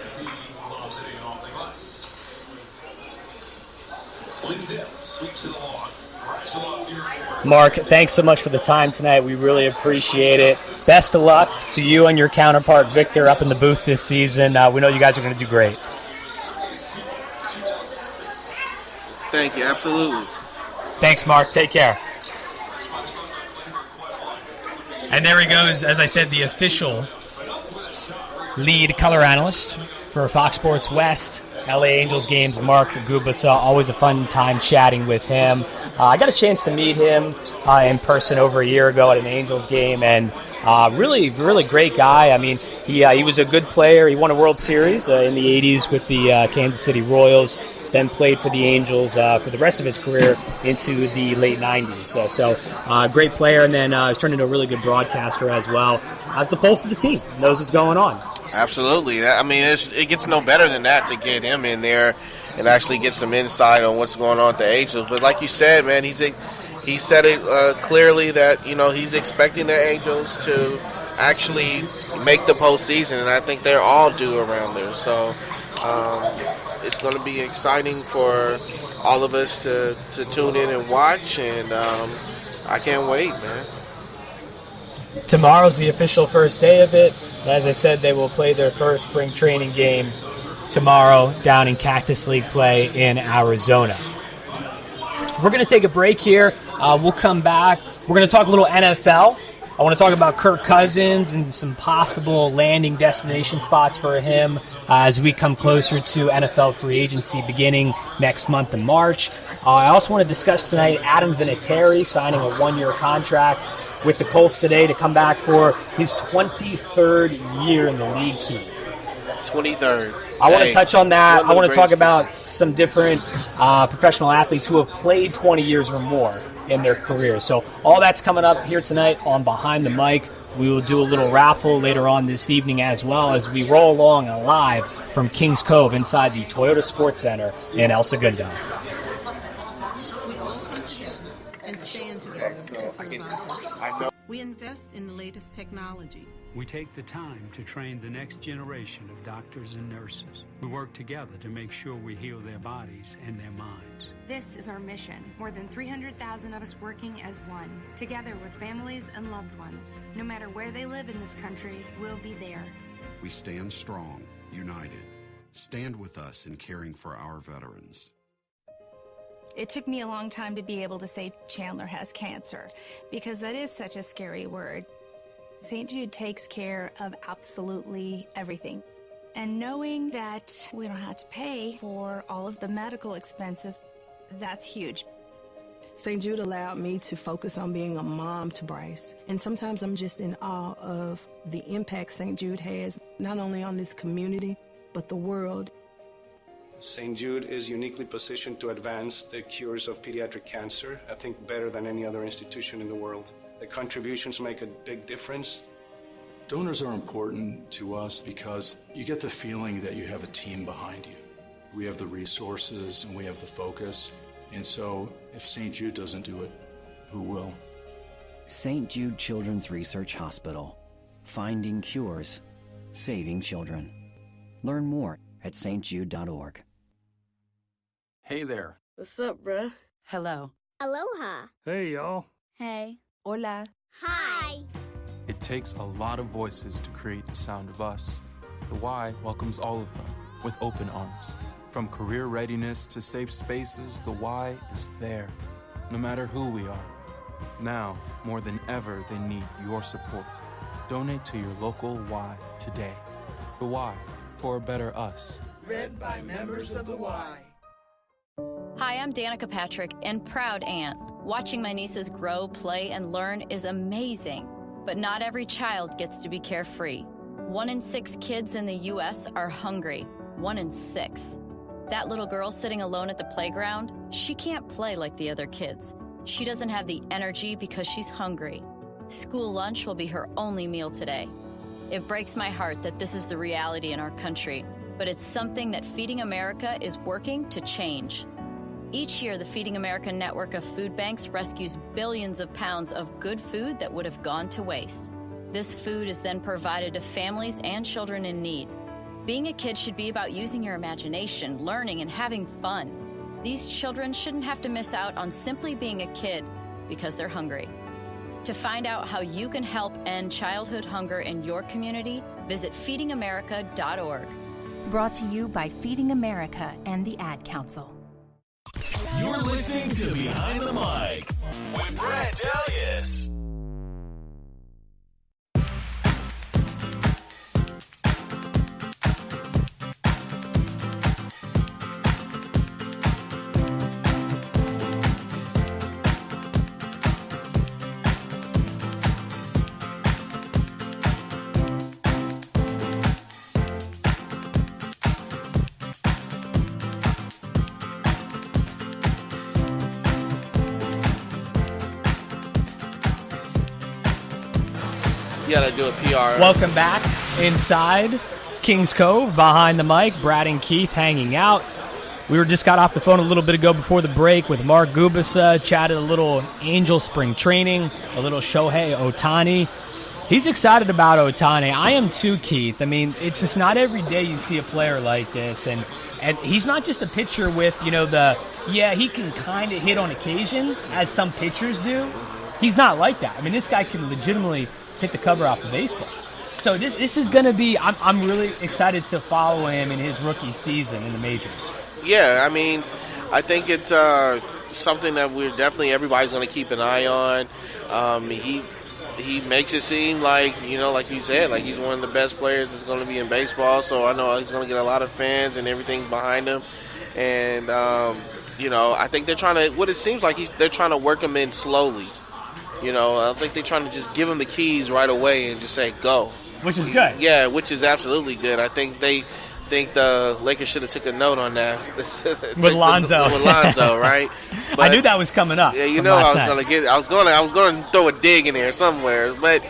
as he lobs it in off the glass. Lindell sweeps it along. Mark, thanks so much for the time tonight. We really appreciate it. Best of luck to you and your counterpart, Victor, up in the booth this season. We know you guys are going to do great. Thank you. Absolutely. Thanks, Mark. Take care. And there he goes, as I said, the official lead color analyst for Fox Sports West, LA Angels games, Mark Gubasa. Always a fun time chatting with him. I got a chance to meet him in person over a year ago at an Angels game, and really great guy. I mean, he was a good player. He won a World Series in the 80s with the Kansas City Royals, then played for the Angels for the rest of his career into the late 90s. So great player, and then he's turned into a really good broadcaster as well. Has the pulse of the team, knows what's going on. Absolutely. I mean, it gets no better than that to get him in there and actually get some insight on what's going on with the Angels. But like you said, man, he said it clearly that, he's expecting the Angels to actually make the postseason, and I think they're all due around there. So it's going to be exciting for all of us to tune in and watch, and I can't wait, man. Tomorrow's the official first day of it. As I said, they will play their first spring training game tomorrow down in Cactus League play in Arizona. We're going to take a break here. We'll come back. We're going to talk a little NFL. I want to talk about Kirk Cousins and some possible landing destination spots for him as we come closer to NFL free agency beginning next month in March. I also want to discuss tonight Adam Vinatieri signing a one-year contract with the Colts today to come back for his 23rd year in the league, Keith. 23rd. I want to touch on that. I want to talk about some different professional athletes who have played 20 years or more in their career. So all that's coming up here tonight on Behind the Mic. We will do a little raffle later on this evening as well as we roll along live from Kings Cove inside the Toyota Sports Center in El Segundo. And stand together to survive. We invest in the latest technology. We take the time to train the next generation of doctors and nurses. We work together to make sure we heal their bodies and their minds. This is our mission. More than 300,000 of us working as one, together with families and loved ones. No matter where they live in this country, we'll be there. We stand strong, united. Stand with us in caring for our veterans. It took me a long time to be able to say Chandler has cancer, because that is such a scary word. St. Jude takes care of absolutely everything. And knowing that we don't have to pay for all of the medical expenses, that's huge. St. Jude allowed me to focus on being a mom to Bryce. And sometimes I'm just in awe of the impact St. Jude has, not only on this community, but the world. St. Jude is uniquely positioned to advance the cures of pediatric cancer, I think better than any other institution in the world. The contributions make a big difference. Donors are important to us because you get the feeling that you have a team behind you. We have the resources and we have the focus. And so if St. Jude doesn't do it, who will? St. Jude Children's Research Hospital. Finding cures. Saving children. Learn more at stjude.org. Hey there. What's up, bruh? Hello. Aloha. Hey, y'all. Hey. Hola. Hi. It takes a lot of voices to create the sound of us. The Y welcomes all of them with open arms. From career readiness to safe spaces, the Y is there, no matter who we are. Now, more than ever, they need your support. Donate to your local Y today. The Y, for a better us. Read by members of the Y. Hi, I'm Danica Patrick and proud aunt. Watching my nieces grow, play, and learn is amazing. But not every child gets to be carefree. 1 in 6 kids in the U.S. are hungry. 1 in 6. That little girl sitting alone at the playground, she can't play like the other kids. She doesn't have the energy because she's hungry. School lunch will be her only meal today. It breaks my heart that this is the reality in our country, but it's something that Feeding America is working to change. Each year, the Feeding America network of food banks rescues billions of pounds of good food that would have gone to waste. This food is then provided to families and children in need. Being a kid should be about using your imagination, learning, and having fun. These children shouldn't have to miss out on simply being a kid because they're hungry. To find out how you can help end childhood hunger in your community, visit feedingamerica.org. Brought to you by Feeding America and the Ad Council. You're listening to Behind the Mic with Brad Dalius. You got to do a PR. Welcome back inside Kings Cove. Behind the mic, Brad and Keith hanging out. We just got off the phone a little bit ago before the break with Mark Gubasa, chatted a little Angel spring training, a little Shohei Ohtani. He's excited about Ohtani. I am too, Keith. I mean, it's just not every day you see a player like this. And he's not just a pitcher with, he can kind of hit on occasion, as some pitchers do. He's not like that. I mean, this guy can legitimately hit the cover off the baseball. So this is going to be, I'm really excited to follow him in his rookie season in the majors. Yeah, I mean, I think it's something that everybody's going to keep an eye on. He makes it seem like, like you said, like he's one of the best players that's going to be in baseball. So I know he's going to get a lot of fans and everything's behind him. And, I think they're trying to, what it seems like they're trying to work him in slowly. I don't think they're trying to just give him the keys right away and just say, go. Which is good. Yeah, which is absolutely good. I think the Lakers should have took a note on that. With Lonzo. With Lonzo, right? But, I knew that was coming up. Yeah, I was going to throw a dig in there somewhere, but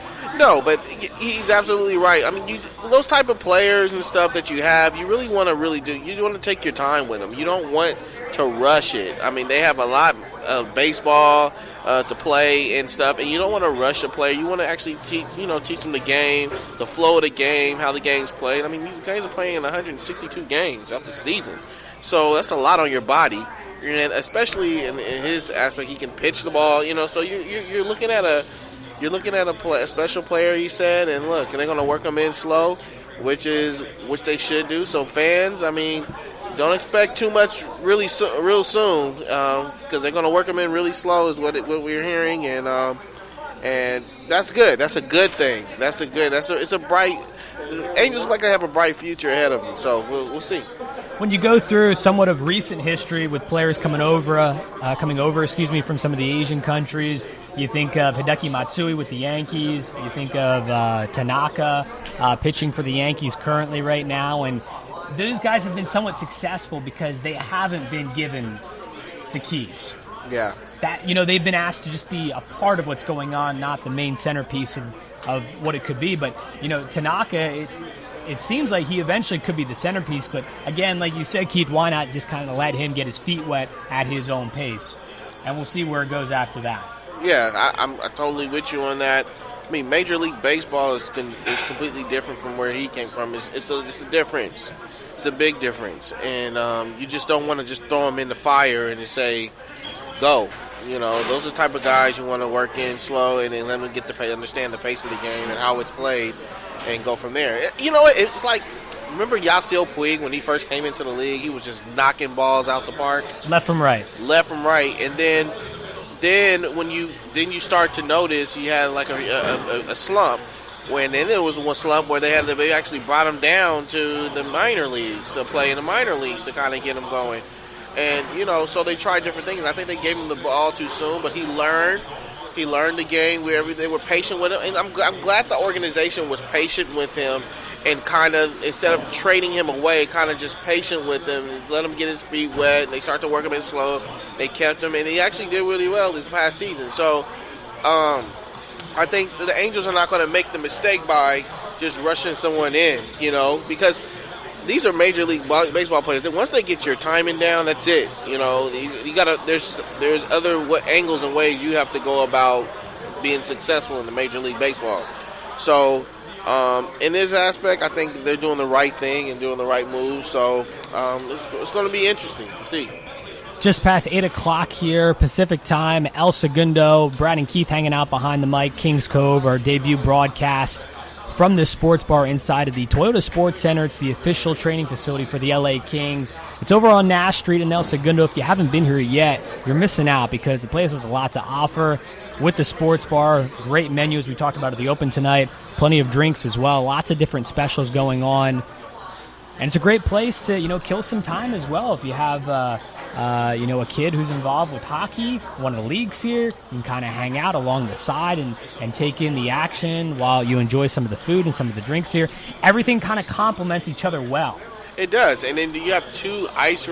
he's absolutely right. I mean, those type of players and stuff that you have, you really want to do. You want to take your time with them. You don't want to rush it. I mean, they have a lot of baseball to play and stuff, and you don't want to rush a player. You want to actually teach them the game, the flow of the game, how the game's played. I mean, these guys are playing 162 games of the season, so that's a lot on your body. And especially in his aspect, he can pitch the ball. So you're looking at a special player. He said, and look, they're going to work him in slow, which they should do. So fans, I mean, don't expect too much real soon, because they're going to work him in really slow is what we're hearing, and that's good. That's a good thing. It's a bright. Angels like to have a bright future ahead of them, so we'll see. When you go through somewhat of recent history with players coming over, from some of the Asian countries, you think of Hideki Matsui with the Yankees. You think of Tanaka pitching for the Yankees currently right now, and those guys have been somewhat successful because they haven't been given the keys. Yeah. That they've been asked to just be a part of what's going on, not the main centerpiece of what it could be. But Tanaka, it seems like he eventually could be the centerpiece. But again, like you said, Keith, why not just kind of let him get his feet wet at his own pace, and we'll see where it goes after that. Yeah, I'm totally with you on that. I mean, Major League Baseball is completely different from where he came from. It's a difference. It's a big difference, and you just don't want to just throw him in the fire and just say, go. Those are the type of guys you want to work in slow and then let them understand the pace of the game and how it's played, and go from there. It's like, remember Yasiel Puig when he first came into the league? He was just knocking balls out the park, left from right, and then when you start to notice he had like a slump. Then there was one slump where they actually brought him down to the minor leagues to play in the minor leagues to kind of get him going. And, so they tried different things. I think they gave him the ball too soon, but he learned the game where they were patient with him. And I'm glad the organization was patient with him and kind of, instead of trading him away, kind of just patient with him and let him get his feet wet. They start to work him in slow. They kept him, and he actually did really well this past season. So, I think the Angels are not going to make the mistake by just rushing someone in, because these are Major League Baseball players. Once they get your timing down, that's it. You gotta. There's other angles and ways you have to go about being successful in the Major League Baseball. So, in this aspect, I think they're doing the right thing and doing the right move. So, it's going to be interesting to see. Just past 8 o'clock here, Pacific time, El Segundo, Brad and Keith hanging out behind the mic, Kings Cove, our debut broadcast from this sports bar inside of the Toyota Sports Center. It's the official training facility for the LA Kings. It's over on Nash Street in El Segundo. If you haven't been here yet, you're missing out because the place has a lot to offer with the sports bar. Great menu, as we talked about at the Open tonight. Plenty of drinks as well. Lots of different specials going on. And it's a great place to, kill some time as well. If you have, a kid who's involved with hockey, one of the leagues here, you can kind of hang out along the side and take in the action while you enjoy some of the food and some of the drinks here. Everything kind of complements each other well. It does. And then you have 2 ice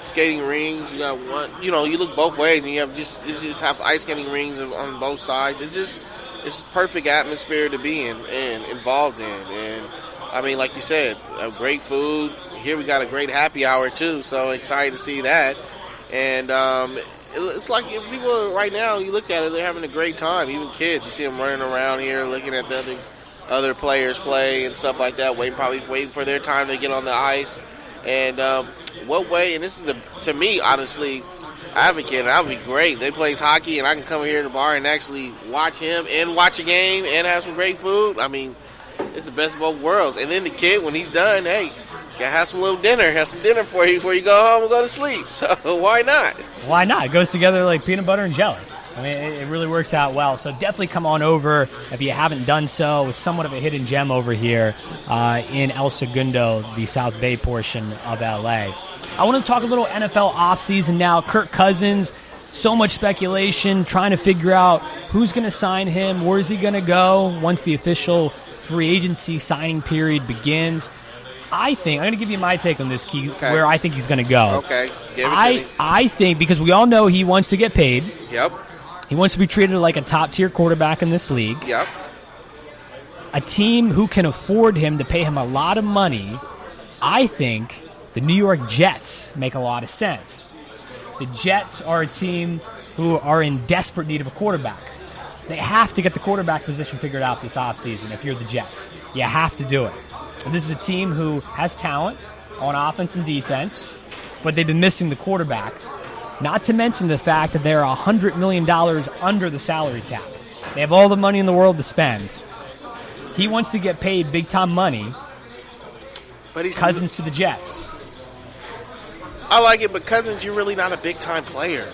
skating rings. You got one, you look both ways, and you just have ice skating rings on both sides. It's just it's a perfect atmosphere to be in and involved in. And I mean, like you said, great food. Here we got a great happy hour too, so excited to see that. And it's like people right now, you look at it, they're having a great time. Even kids, you see them running around here, looking at the other players play and stuff like that, probably waiting for their time to get on the ice. And what way? And this is to me, honestly, I have a kid, and that would be great. They plays hockey, and I can come here to the bar and actually watch him and watch a game and have some great food. I mean, it's the best of both worlds. And then the kid, when he's done, hey, gotta have some little dinner. Have some dinner for you before you go home and go to sleep. So why not? Why not? It goes together like peanut butter and jelly. I mean, it really works out well. So definitely come on over if you haven't done so. It's somewhat of a hidden gem over here in El Segundo, the South Bay portion of L.A. I want to talk a little NFL offseason now. Kirk Cousins, so much speculation, trying to figure out who's going to sign him, where's he going to go once the official free agency signing period begins. I think, I'm going to give you my take on this, Keith, where I think he's going to go. Okay, give it to me. I think, because we all know he wants to get paid. Yep. He wants to be treated like a top-tier quarterback in this league. Yep. A team who can afford him to pay him a lot of money, I think the New York Jets make a lot of sense. The Jets are a team who are in desperate need of a quarterback. They have to get the quarterback position figured out this offseason if you're the Jets. You have to do it. And this is a team who has talent on offense and defense, but they've been missing the quarterback. Not to mention the fact that they're $100 million under the salary cap. They have all the money in the world to spend. He wants to get paid big-time money. But he's Cousins to the Jets. I like it, but Cousins, you're really not a big-time player.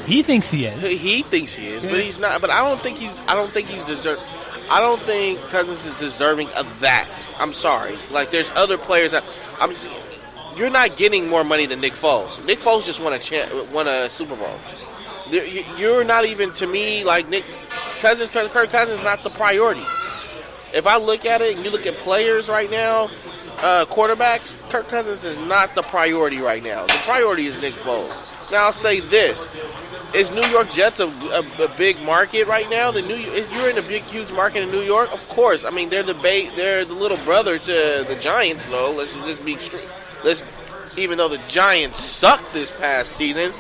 He thinks he is. He thinks he is, but he's not. But I don't think he's deserved. I don't think Cousins is deserving of that. I'm sorry. Like, there's other players that you're not getting more money than Nick Foles. Nick Foles just won a Super Bowl. You're not even, to me, like Kirk Cousins is not the priority. If I look at it and you look at players right now, quarterbacks, Kirk Cousins is not the priority right now. The priority is Nick Foles. Now, I'll say this. Is New York Jets a big market right now? You're in a big, huge market in New York? Of course. I mean, they're the little brother to the Giants, though. Let's just be straight. Even though the Giants sucked this past season,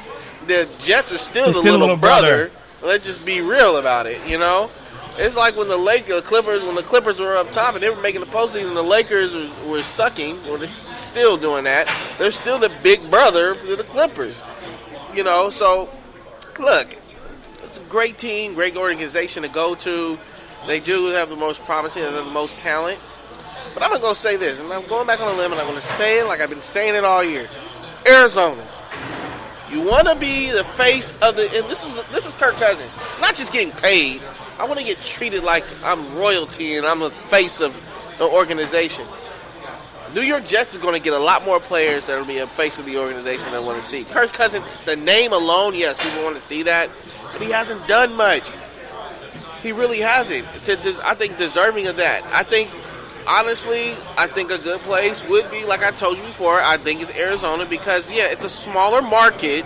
the Jets are still the little brother. Let's just be real about it, you know? It's like when the Clippers were up top and they were making the postseason, the Lakers were sucking. Well, they're still doing that. They're still the big brother for the Clippers, you know? So, look, it's a great team, great organization to go to. They do have the most promising and the most talent. But I'm going to go say this, and I'm going back on a limb, and I'm going to say it like I've been saying it all year. Arizona, you want to be the face of the – and this is Kirk Cousins. Not just getting paid. I want to get treated like I'm royalty and I'm the face of the organization. New York Jets is going to get a lot more players that will be a face of the organization than want to see. Kirk Cousins, the name alone, yes, people want to see that, but he hasn't done much. He really hasn't. I think deserving of that. Honestly, I think a good place would be, like I told you before, I think it's Arizona because, yeah, it's a smaller market.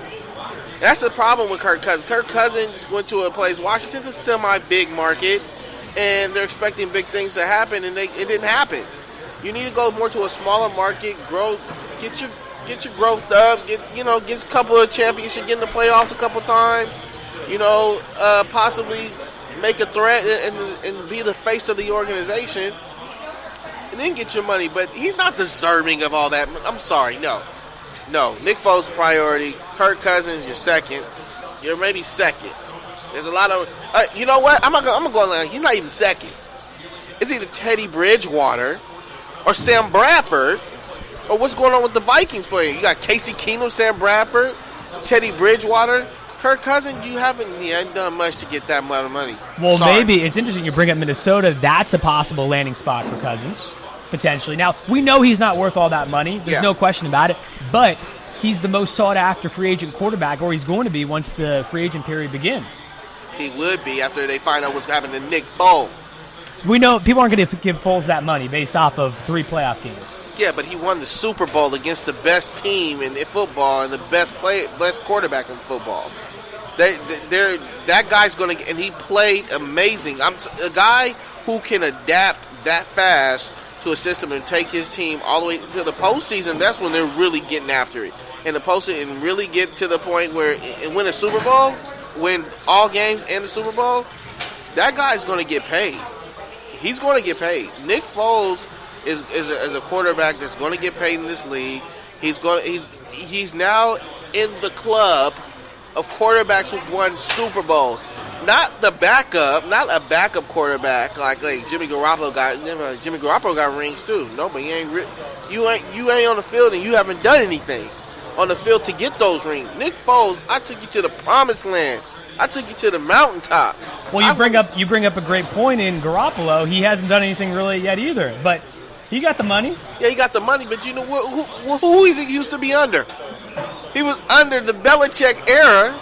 That's the problem with Kirk Cousins. Kirk Cousins went to a place, Washington's a semi-big market, and they're expecting big things to happen, and it didn't happen. You need to go more to a smaller market, grow, get your growth up, get a couple of championships, get in the playoffs a couple times, possibly make a threat and be the face of the organization. And then get your money, but he's not deserving of all that. I'm sorry, no. Nick Foles priority. Kirk Cousins, you're second. You're maybe second. There's a lot of. You know what? I'm gonna go on. He's not even second. It's either Teddy Bridgewater or Sam Bradford, or what's going on with the Vikings player? You got Casey Keenum, Sam Bradford, Teddy Bridgewater. Kirk Cousins, you haven't done much to get that amount of money. Well, sorry. Maybe it's interesting you bring up Minnesota. That's a possible landing spot for Cousins. Potentially. Now, we know he's not worth all that money. There's no question about it. But he's the most sought-after free agent quarterback, or he's going to be once the free agent period begins. He would be after they find out what's happening to Nick Foles. We know people aren't going to give Foles that money based off of 3 playoff games. Yeah, but he won the Super Bowl against the best team in football and the best quarterback in football. That guy's going to, and he played amazing. I'm a guy who can adapt that fast to a system and take his team all the way to the postseason. That's when they're really getting after it. And the postseason, and really get to the point where and win a Super Bowl, win all games and the Super Bowl. That guy's going to get paid. He's going to get paid. Nick Foles is a quarterback that's going to get paid in this league. He's now in the club of quarterbacks who've won Super Bowls. Not a backup quarterback like Jimmy Garoppolo got. Jimmy Garoppolo got rings too. No, but you ain't on the field and you haven't done anything on the field to get those rings. Nick Foles, I took you to the promised land. I took you to the mountaintop. Well, you bring up a great point in Garoppolo. He hasn't done anything really yet either, but he got the money. Yeah, he got the money, but you know who is he used to be under? He was under the Belichick era,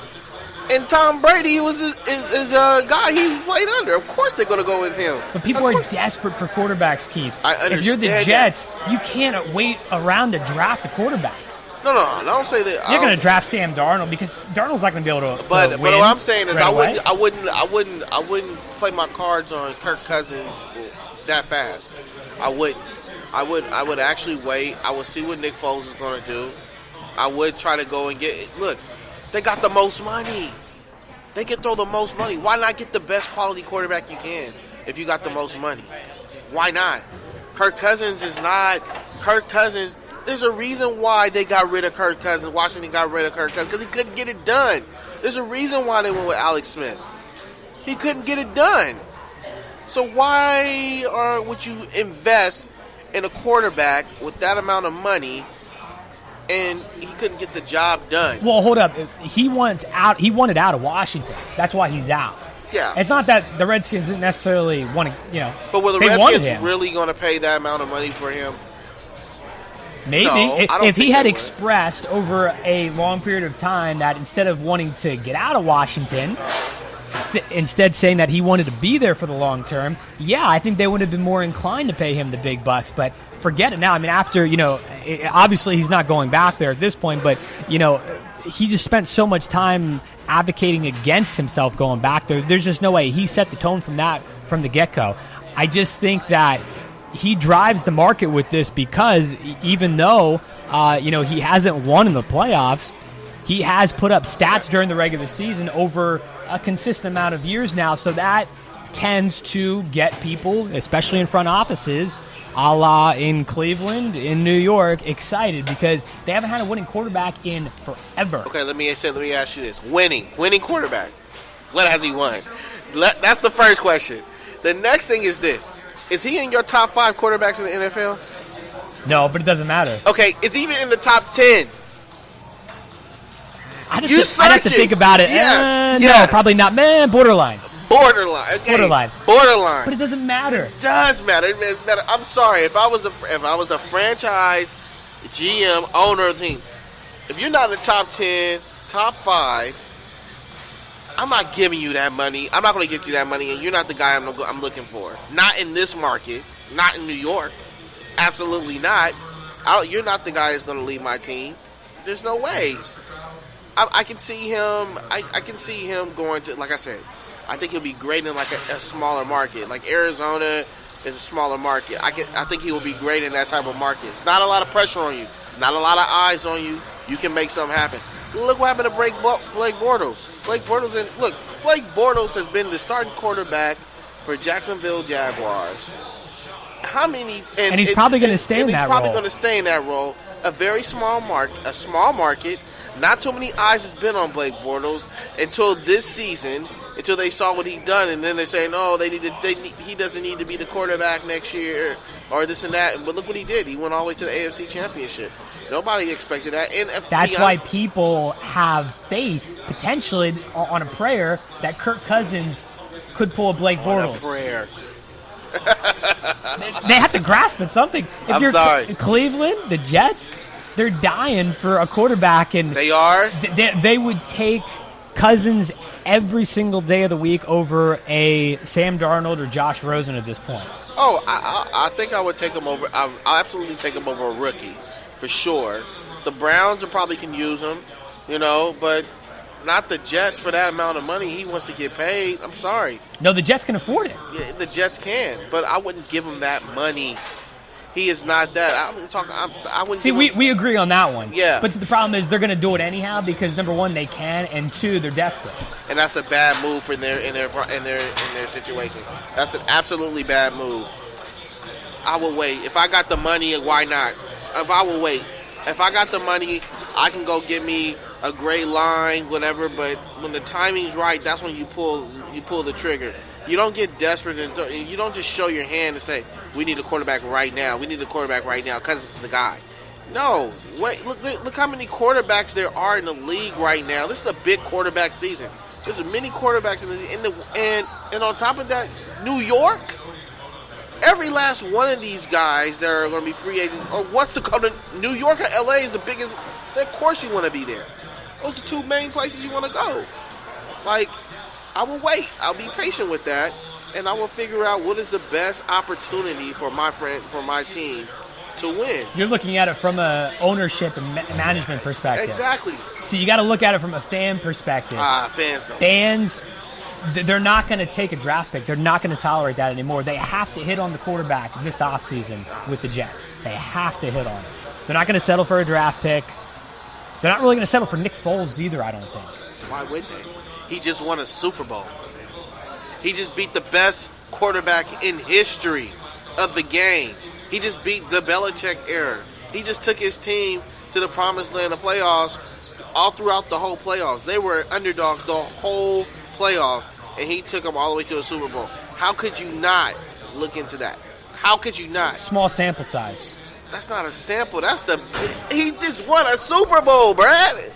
and Tom Brady was his guy he played under. Of course they're going to go with him. But people are desperate for quarterbacks, Keith. I understand. If you're the Jets, you can't wait around to draft a quarterback. No, don't say that. You're going to draft Sam Darnold because Darnold's not going to be able to. But win what I'm saying is, right I wouldn't play my cards on Kirk Cousins that fast. I would actually wait. I would see what Nick Foles is going to do. I would try to go and get. Look, they got the most money. They can throw the most money. Why not get the best quality quarterback you can if you got the most money? Why not? Kirk Cousins is not. Kirk Cousins. There's a reason why they got rid of Kirk Cousins. Washington got rid of Kirk Cousins because he couldn't get it done. There's a reason why they went with Alex Smith. He couldn't get it done. So why would you invest in a quarterback with that amount of money and he couldn't get the job done? Well, hold up. He wanted out of Washington. That's why he's out. Yeah. It's not that the Redskins didn't necessarily want to, But were the Redskins really going to pay that amount of money for him? Maybe. No, if he had expressed over a long period of time that instead of wanting to get out of Washington, instead saying that he wanted to be there for the long term, I think they would have been more inclined to pay him the big bucks. But forget it now. I mean, after, obviously he's not going back there at this point, but, he just spent so much time advocating against himself going back there. There's just no way. He set the tone from the get-go. I just think that he drives the market with this because even though, he hasn't won in the playoffs, he has put up stats during the regular season over a consistent amount of years now. So that tends to get people, especially in front offices, a la in Cleveland, in New York, excited because they haven't had a winning quarterback in forever. Okay, let me ask you this. Winning quarterback. What has he won? That's the first question. The next thing is this. Is he in your top 5 quarterbacks in the NFL? No, but it doesn't matter. Okay, is he even in the top 10? I'd have to think about it. Yes. No, probably not. Man, borderline. Okay. Borderline. But it doesn't matter. It does matter. I'm sorry. If I was a franchise GM, owner of the team, if you're not in the top 10, top 5, I'm not giving you that money. I'm not going to get you that money, and you're not the guy I'm looking for. Not in this market. Not in New York. Absolutely not. You're not the guy that's going to lead my team. There's no way. I can see him. I can see him going to, like I said, I think he'll be great in like a smaller market. Like Arizona is a smaller market. I think he will be great in that type of market. It's not a lot of pressure on you. Not a lot of eyes on you. You can make something happen. Look what happened to Blake Bortles. Blake Bortles has been the starting quarterback for Jacksonville Jaguars. How many? And he's probably going to stay in that role. He's probably going to stay in that role. A very small market. Not too many eyes has been on Blake Bortles until this season, until they saw what he done, and then they say, no, he doesn't need to be the quarterback next year or this and that. But look what he did. He went all the way to the AFC Championship. Nobody expected that. And that's why people have faith, potentially, on a prayer that Kirk Cousins could pull a Blake Bortles. On a prayer. They have to grasp at something. If I'm you're sorry. Cleveland, the Jets, they're dying for a quarterback, and they are. They would take Cousins every single day of the week over a Sam Darnold or Josh Rosen at this point. Oh, I think I would take him over. I'll absolutely take him over a rookie for sure. The Browns probably can use him, but not the Jets for that amount of money. He wants to get paid. I'm sorry. No, the Jets can afford it. Yeah, the Jets can, but I wouldn't give him that money. He is not that. I wouldn't. See, we agree on that one. Yeah. But the problem is they're going to do it anyhow because number one, they can, and two, they're desperate. And that's a bad move for in their situation. That's an absolutely bad move. I will wait. If I got the money, why not? If I will wait. If I got the money, I can go get me a great line, whatever. But when the timing's right, that's when you pull the trigger. You don't get desperate and you don't just show your hand and say, "We need a quarterback right now. We need a quarterback right now because it's the guy." No, wait. Look how many quarterbacks there are in the league right now. This is a big quarterback season. There's many quarterbacks and on top of that, New York. Every last one of these guys that are going to be free agents, or wants to come to New York or LA is the biggest. Of course, you want to be there. Those are two main places you want to go. Like, I will wait. I'll be patient with that, and I will figure out what is the best opportunity for my team to win. You're looking at it from a ownership and management perspective. Exactly. So you got to look at it from a fan perspective. Fans don't. Fans, they're not going to take a draft pick. They're not going to tolerate that anymore. They have to hit on the quarterback this offseason with the Jets. They have to hit on it. They're not going to settle for a draft pick. They're not really going to settle for Nick Foles either, I don't think. Why would they? He just won a Super Bowl. He just beat the best quarterback in history of the game. He just beat the Belichick era. He just took his team to the promised land of playoffs all throughout the whole playoffs. They were underdogs the whole playoffs, and he took them all the way to a Super Bowl. How could you not look into that? How could you not? Small sample size. That's not a sample. He just won a Super Bowl, Brad.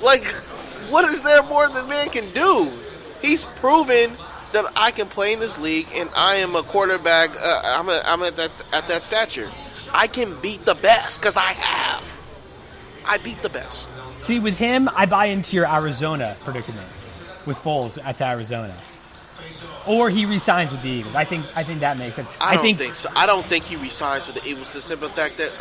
Like, what is there more than man can do? He's proven that I can play in this league, and I am a quarterback. I'm at that stature. I can beat the best because I have. I beat the best. See, with him, I buy into your Arizona predicament with Foles at Arizona, or he resigns with the Eagles. I think that makes sense. I don't think so. I don't think he resigns with the Eagles. The simple fact that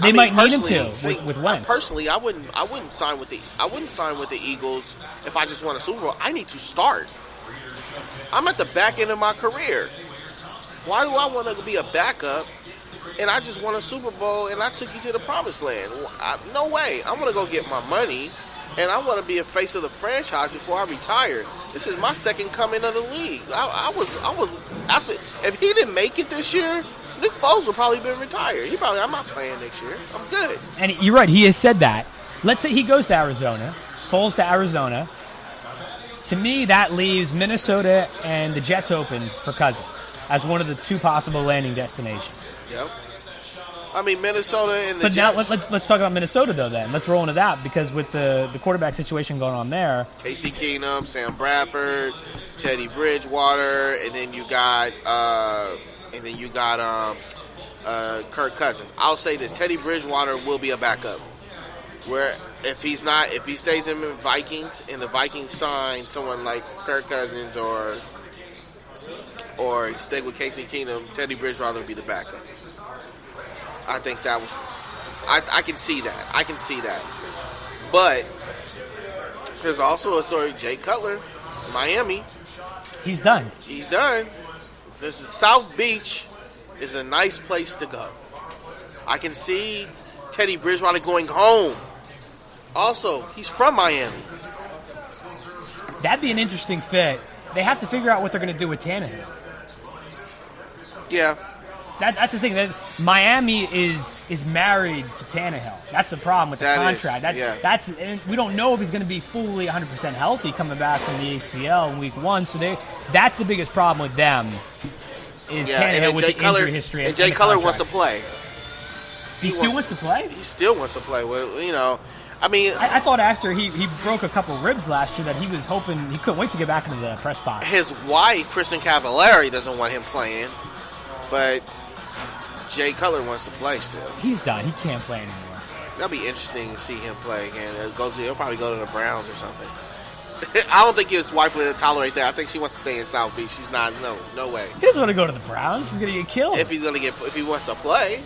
they might need him to with Wentz. Personally, I wouldn't sign with the Eagles if I just won a Super Bowl. I need to start. I'm at the back end of my career. Why do I want to be a backup? And I just won a Super Bowl, and I took you to the promised land. No way. I want to go get my money, and I want to be a face of the franchise before I retire. This is my second coming of the league. I was after. If he didn't make it this year, Nick Foles would probably been retired. I'm not playing next year. I'm good. And you're right. He has said that. Let's say he goes to Arizona, Foles to Arizona. To me, that leaves Minnesota and the Jets open for Cousins as one of the two possible landing destinations. Yep. I mean, Minnesota and the Jets. But now let's talk about Minnesota, though, then. Let's roll into that, because with the quarterback situation going on there. Casey Keenum, Sam Bradford, Teddy Bridgewater, and then you got Kirk Cousins. I'll say this: Teddy Bridgewater will be a backup. Where if he stays in the Vikings, and the Vikings sign someone like Kirk Cousins or stay with Casey Keenum, Teddy Bridgewater will be the backup. I think that was. I can see that. I can see that. But there's also a story. Jay Cutler, Miami. He's done. He's done. This is South Beach. Is a nice place to go. I can see Teddy Bridgewater going home. Also, he's from Miami. That'd be an interesting fit. They have to figure out what they're going to do with Tannehill. Yeah. That's the thing. Miami is married to Tannehill. That's the problem with the contract. And we don't know if he's going to be fully 100% healthy coming back from the ACL in week 1. So that's the biggest problem with them is Tannehill with the injury history. And Jay Cutler wants to play. He still wants to play? He still wants to play. Well, I mean, I thought after he broke a couple ribs last year that he was hoping he couldn't wait to get back into the press box. His wife, Kristen Cavallari, doesn't want him playing, but Jay Cutler wants to play still. He's done. He can't play anymore. That'll be interesting to see him play again. He'll probably go to the Browns or something. I don't think his wife would tolerate that. I think she wants to stay in South Beach. She's not. No way. He doesn't want to go to the Browns. He's going to get killed. If he wants to play.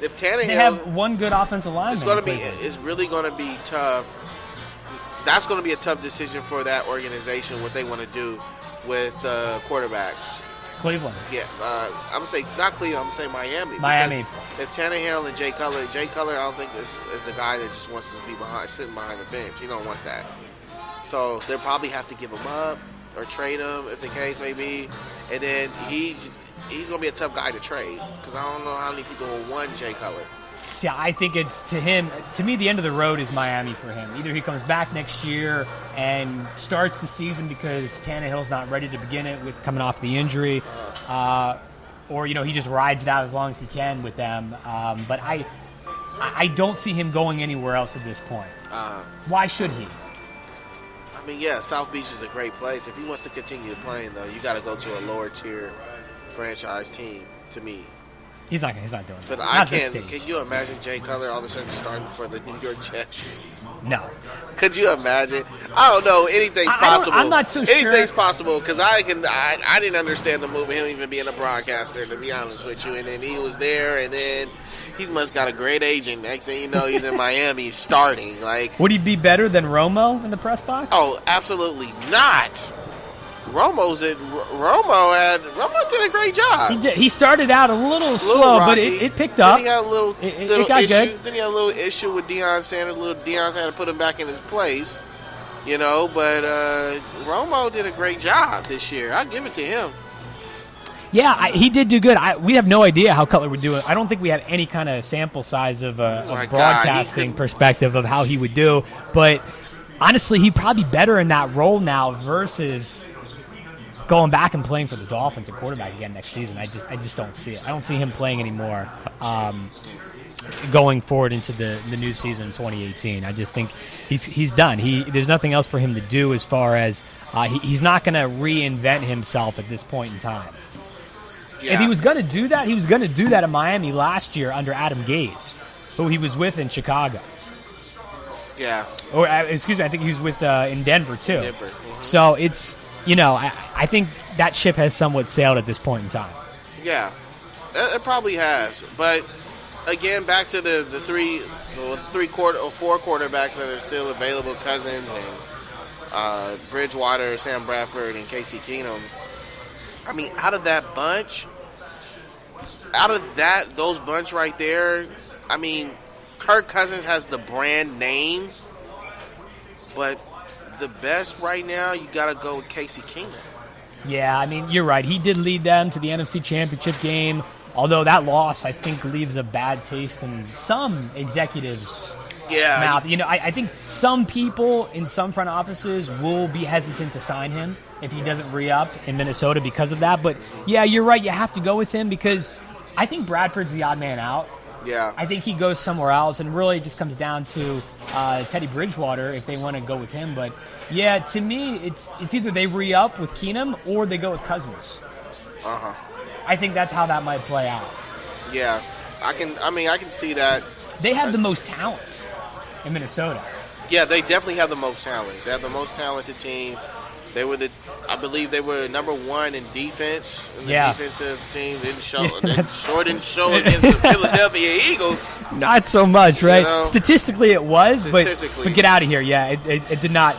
If Tannehill, they have one good offensive lineman. It's really going to be tough that's going to be a tough decision for that organization, what they want to do with quarterbacks. Cleveland. Yeah, I'm going to say, not Cleveland, I'm going to say Miami. Miami. If Tannehill and Jay Cutler, I don't think is the guy that just wants to be sitting behind the bench. You don't want that. So they'll probably have to give him up or trade him, if the case may be. And then he's going to be a tough guy to trade because I don't know how many people will want Jay Cutler. See, I think it's to me, the end of the road is Miami for him. Either he comes back next year and starts the season because Tannehill's not ready to begin it with coming off the injury, or, he just rides it out as long as he can with them. But I don't see him going anywhere else at this point. Why should he? I mean, yeah, South Beach is a great place. If he wants to continue playing, though, you got to go to a lower tier franchise team, to me. He's not doing that. But can you imagine Jay Cutler all of a sudden starting for the New York Jets? No. Could you imagine? I don't know. Anything's possible. I'm not so sure. Anything's possible because I didn't understand the move of him even being a broadcaster, to be honest with you. And then he was there, and then he must got a great agent. Next thing you know, he's in Miami starting. Would he be better than Romo in the press box? Oh, absolutely not. Romo did a great job. He started out a little slow, rocky, but it picked up. Then he got a little got issue. good. Then he had a little issue with Deion Sanders. Deion had to put him back in his place, But Romo did a great job this year. I'll give it to him. Yeah, he did do good. We have no idea how Cutler would do it. I don't think we have any kind of sample size of broadcasting perspective of how he would do. But honestly, he'd probably be better in that role now versus going back and playing for the Dolphins at quarterback again next season. I just don't see it. I don't see him playing anymore going forward into the new season in 2018. I just think he's done. There's nothing else for him to do as far as he's not going to reinvent himself at this point in time. Yeah. If he was going to do that, he was going to do that in Miami last year under Adam Gase, who he was with in Chicago. Yeah. Or excuse me, I think he was with in Denver too. Denver. Mm-hmm. So it's I think that ship has somewhat sailed at this point in time. Yeah, it probably has. But again, back to the four quarterbacks that are still available: Cousins and Bridgewater, Sam Bradford, and Casey Keenum. I mean, out of those bunch right there, I mean, Kirk Cousins has the brand name, but the best right now, you got to go with Casey Keenum. Yeah, I mean, you're right. He did lead them to the NFC Championship game, although that loss, I think, leaves a bad taste in some executives' mouth. I think some people in some front offices will be hesitant to sign him if he doesn't re-up in Minnesota because of that. But, yeah, you're right. You have to go with him because I think Bradford's the odd man out. Yeah. I think he goes somewhere else, and really it just comes down to Teddy Bridgewater if they want to go with him. But, yeah, to me, it's either they re-up with Keenum or they go with Cousins. Uh-huh. I think that's how that might play out. Yeah. I can see that. They have the most talent in Minnesota. Yeah, they definitely have the most talent. They have the most talented team. I believe they were number one in defense. In the defensive team didn't show against the Philadelphia Eagles. Not so much, right? Statistically, it was, but get out of here. Yeah, it did not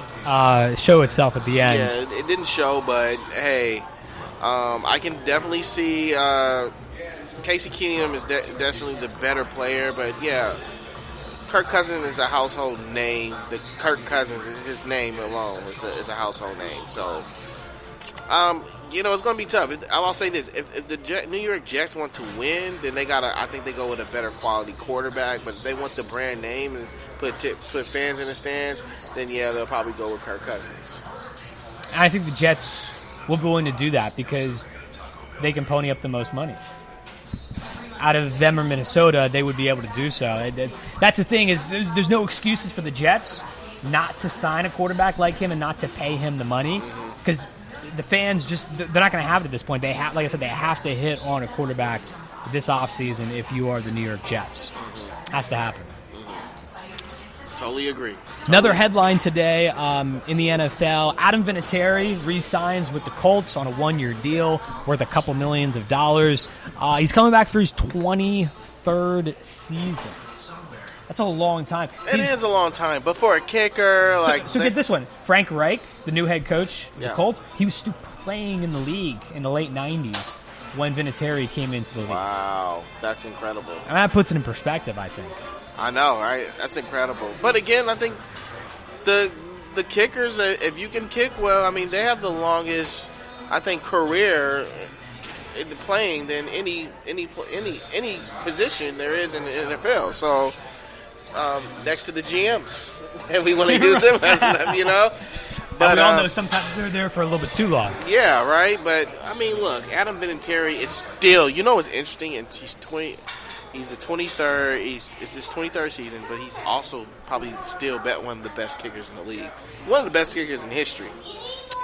show itself at the end. Yeah, it didn't show, but hey, I can definitely see Casey Keenum is definitely the better player, but yeah. Kirk Cousins is a household name. The Kirk Cousins, his name alone is a household name. So, it's going to be tough. I'll say this: if the New York Jets want to win, then I think they go with a better quality quarterback. But if they want the brand name and put fans in the stands, then yeah, they'll probably go with Kirk Cousins. I think the Jets will be willing to do that because they can pony up the most money. Out of them or Minnesota, they would be able to do so. That's the thing is there's no excuses for the Jets not to sign a quarterback like him and not to pay him the money because the fans they're not going to have it at this point. They have, like I said, they have to hit on a quarterback this offseason if you are the New York Jets. Has to happen. Totally agree. Another headline today in the NFL, Adam Vinatieri re-signs with the Colts on a 1-year deal worth a couple millions of dollars. He's coming back for his 23rd season. That's a long time. It is a long time, but for a kicker, so get this one. Frank Reich, the new head coach of the Yeah. Colts, he was still playing in the league in the late 90s when Vinatieri came into the league. Wow, that's incredible. And that puts it in perspective, I think. I know, right? That's incredible. But again, I think the kickers, if you can kick well, I mean, they have the longest, I think, career in playing than any position there is in the NFL. So next to the GMs, if we want to use them, you know. But we all know sometimes they're there for a little bit too long. Yeah, right. But I mean, look, Adam Vinatieri is still. You know what's interesting? And he's 20. He's the 23rd. It's his 23rd season, but he's also probably still one of the best kickers in the league. One of the best kickers in history.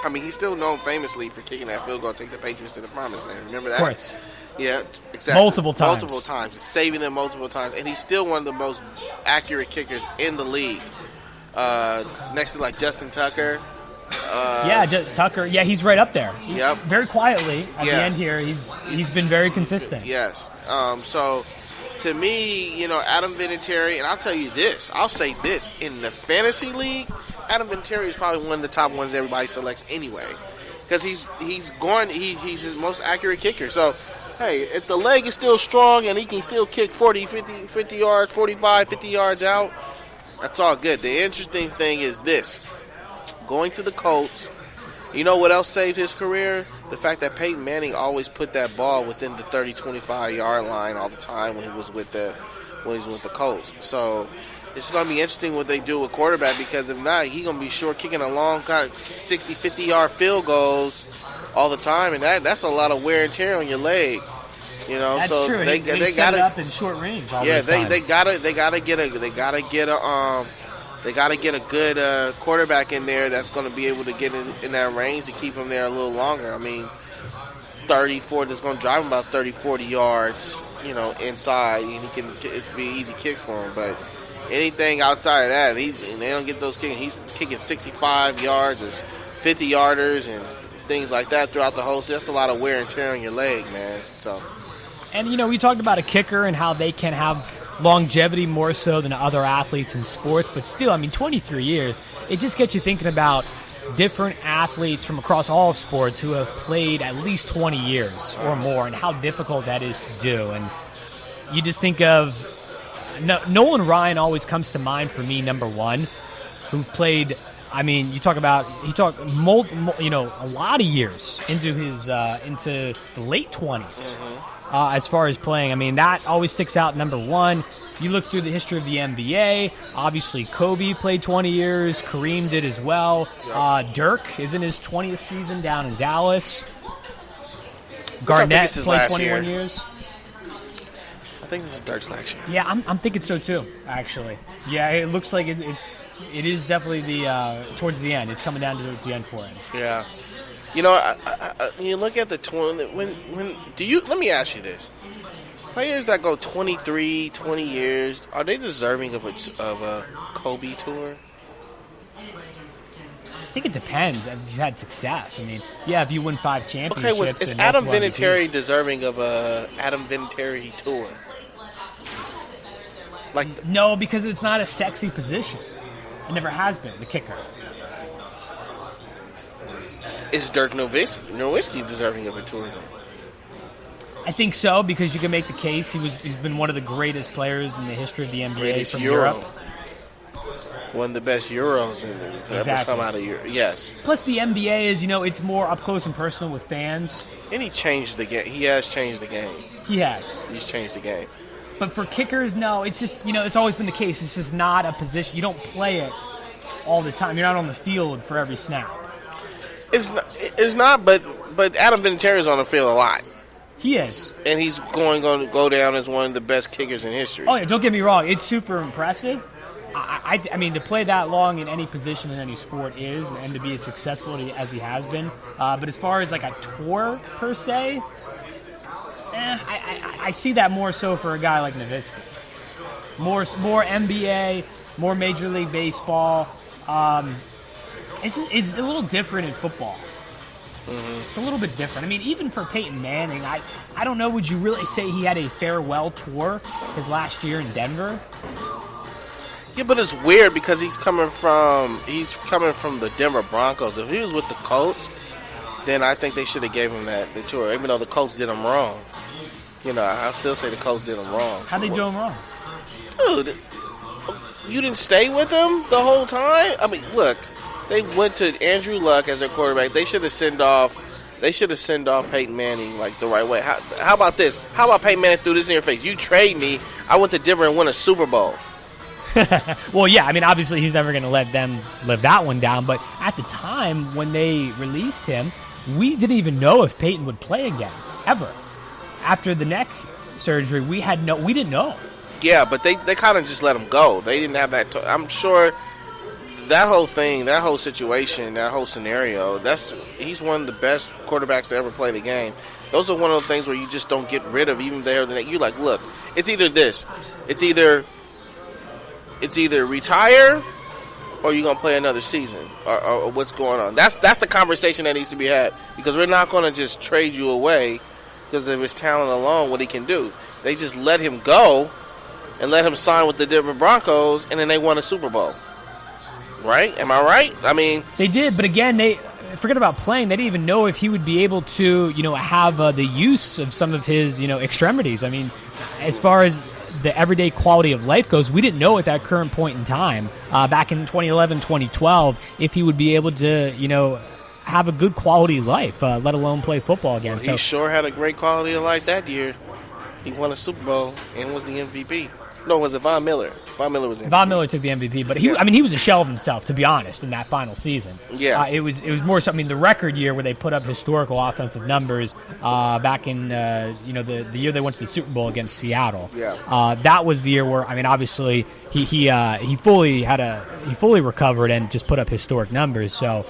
I mean, he's still known famously for kicking that field goal to take the Patriots to the promised land. Remember that? Of course. Yeah, exactly. Multiple times. Saving them multiple times. And he's still one of the most accurate kickers in the league. Next to, like, Justin Tucker. Tucker. Yeah, he's right up there. Yep. Very quietly at the end here, he's been very consistent. Yes. So, to me, you know, Adam Vinatieri, and I'll tell you this. I'll say this. In the fantasy league, Adam Vinatieri is probably one of the top ones everybody selects anyway. Because he's his most accurate kicker. So, hey, if the leg is still strong and he can still kick 40, 50 yards, 45, 50 yards out, that's all good. The interesting thing is this. Going to the Colts, you know what else saved his career? The fact that Peyton Manning always put that ball within the 30, 25-yard line all the time when he was with the Colts. So it's going to be interesting what they do with quarterback, because if not, he's going to be short kicking a long 60, 50-yard field goals all the time, and that's a lot of wear and tear on your leg. You know, that's so true. They got it up in short range. They gotta get a good quarterback in there that's going to be able to get in that range to keep him there a little longer. I mean, 30-40, that's going to drive him about 30, 40 yards, you know, inside, and it'll be easy kicks for him. But anything outside of that, and they don't get those kicking. He's kicking 65 yards, or 50-yarders, and things like that throughout the whole season. That's a lot of wear and tear on your leg, man. So. And, you know, we talked about a kicker and how they can have longevity more so than other athletes in sports, but still, I mean, 23 years, it just gets you thinking about different athletes from across all of sports who have played at least 20 years or more, and how difficult that is to do. And you just think of Nolan Ryan always comes to mind for me, number one, who played, I mean, he talked a lot of years into his into the late 20s. As far as playing, I mean, that always sticks out, number one. You look through the history of the NBA, obviously Kobe played 20 years, Kareem did as well. Dirk is in his 20th season down in Dallas. Garnett played 21 years. I think this is Dirk's last year. Yeah, I'm thinking so too, actually. Yeah, it looks like it is definitely towards the end. It's coming down towards the end for him. Yeah. You know, you look at the let me ask you this. Players that go 23, 20 years, are they deserving of a Kobe tour? I think it depends if you've had success. I mean, yeah, if you win 5 championships. Okay, is Adam Vinatieri deserving of a Adam Vinatieri tour? No, because it's not a sexy position. It never has been, the kicker. Is Dirk Nowitzki deserving of a tour? I think so, because you can make the case he's been one of the greatest players in the history of the NBA Greatest from Euro. Europe. One of the best Euros to ever come out of Europe. Yes. Plus, the NBA is, it's more up close and personal with fans. And he changed the game. He has changed the game. He has. He's changed the game. But for kickers, no, it's just, it's always been the case. It's just not a position. You don't play it all the time. You're not on the field for every snap. It's not, but Adam Vinatieri is on the field a lot. He is. And he's going to go down as one of the best kickers in history. Oh, yeah, don't get me wrong. It's super impressive. I mean, to play that long in any position in any sport is, and to be as successful as he has been. But as far as like a tour, per se, I see that more so for a guy like Nowitzki. More NBA, more Major League Baseball. It's a little different in football. Mm-hmm. It's a little bit different. I mean, even for Peyton Manning, I don't know, would you really say he had a farewell tour his last year in Denver? Yeah, but it's weird because he's coming from the Denver Broncos. If he was with the Colts, then I think they should have gave him the tour, even though the Colts did him wrong. I still say the Colts did him wrong. How'd they do him wrong? Dude, you didn't stay with him the whole time? I mean, look, they went to Andrew Luck as their quarterback. They should have sent off Peyton Manning the right way. How about this? How about Peyton Manning threw this in your face? You trade me. I went to Denver and won a Super Bowl. Well, yeah, I mean, obviously he's never going to let them live that one down, but at the time when they released him, we didn't even know if Peyton would play again, ever. After the neck surgery, we didn't know. Yeah, but they kind of just let him go. They didn't have that. I'm sure that whole thing, that whole situation, that whole scenario, he's one of the best quarterbacks to ever play the game. Those are one of the things where you just don't get rid of even there. You're like, look, it's either this. It's either retire or you're going to play another season or what's going on. That's the conversation that needs to be had, because we're not going to just trade you away because of his talent alone, what he can do. They just let him go and let him sign with the Denver Broncos, and then they won a Super Bowl. Right? Am I right? I mean, they did, but again, they forget about playing. They didn't even know if he would be able to, have the use of some of his, extremities. I mean, as far as the everyday quality of life goes, we didn't know at that current point in time, back in 2011, 2012, if he would be able to, have a good quality life, let alone play football again. Well, he sure had a great quality of life that year. He won a Super Bowl and was the MVP. No, was it Von Miller? Von Miller was the MVP. Von Miller took the MVP, but he was a shell of himself, to be honest, in that final season. Yeah. It was more so, the record year where they put up historical offensive numbers back in, the year they went to the Super Bowl against Seattle. Yeah. That was the year where, obviously, he fully recovered and just put up historic numbers, so...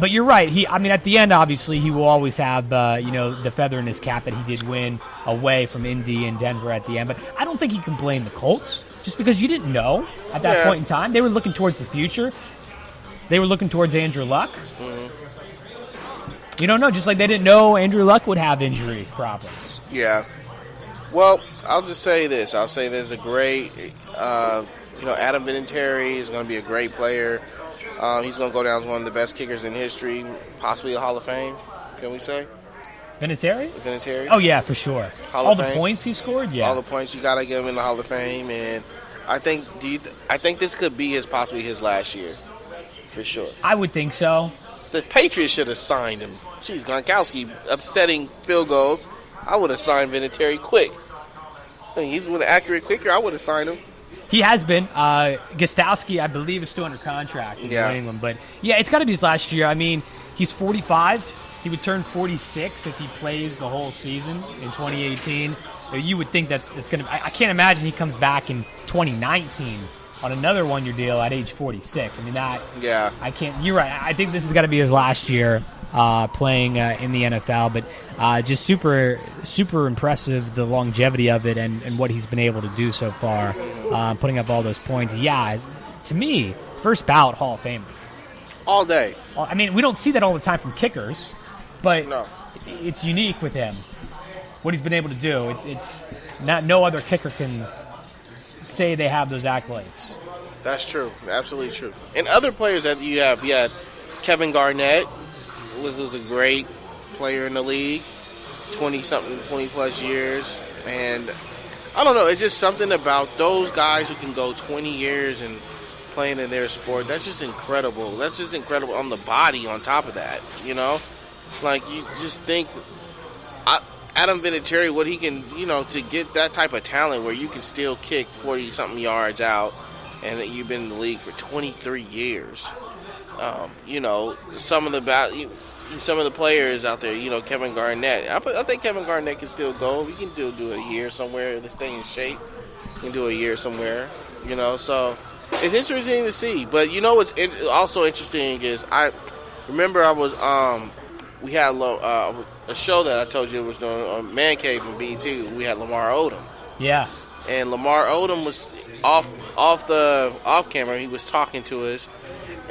But you're right. At the end, obviously, he will always have, the feather in his cap that he did win away from Indy and Denver at the end. But I don't think you can blame the Colts, just because you didn't know at that point in time. They were looking towards the future. They were looking towards Andrew Luck. You don't know, just like they didn't know Andrew Luck would have injury problems. Yeah. Well, I'll just say this. I'll say there's a great, Adam Vinatieri is going to be a great player. He's going to go down as one of the best kickers in history, possibly a Hall of Fame, can we say? Vinatieri? Oh, yeah, for sure. All the points he scored? Yeah. All the points, you got to give him in the Hall of Fame. And I think this could be possibly his last year, for sure. I would think so. The Patriots should have signed him. Jeez, Gronkowski upsetting field goals. I would have signed Vinatieri quick. He's an accurate kicker. I would have signed him. He has been. Gostowski, I believe, is still under contract in New England. But, yeah, it's got to be his last year. He's 45. He would turn 46 if he plays the whole season in 2018. You would think that's going to – I can't imagine he comes back in 2019 on another one-year deal at age 46. Yeah. I can't – you're right. I think this has got to be his last year playing in the NFL. But just super, super impressive, the longevity of it and what he's been able to do so far, putting up all those points. Yeah, to me, first ballot Hall of Famer. All day. We don't see that all the time from kickers, but no. It's unique with him, what he's been able to do. It's not, no other kicker can say they have those accolades. That's true. Absolutely true. And other players that you had Kevin Garnett was a great player in the league, 20-plus years. And I don't know, it's just something about those guys who can go 20 years and playing in their sport. That's just incredible. That's just incredible on the body on top of that, Like, you just think Adam Vinatieri, what he can, to get that type of talent where you can still kick 40-something yards out and that you've been in the league for 23 years. Some of the players out there, Kevin Garnett. I think Kevin Garnett can still go. He can still do a year somewhere to stay in shape. He can do a year somewhere, So it's interesting to see. But what's also interesting is I was we had a show that I told you was doing on Man Cave and BET. We had Lamar Odom. Yeah. And Lamar Odom was off camera. He was talking to us.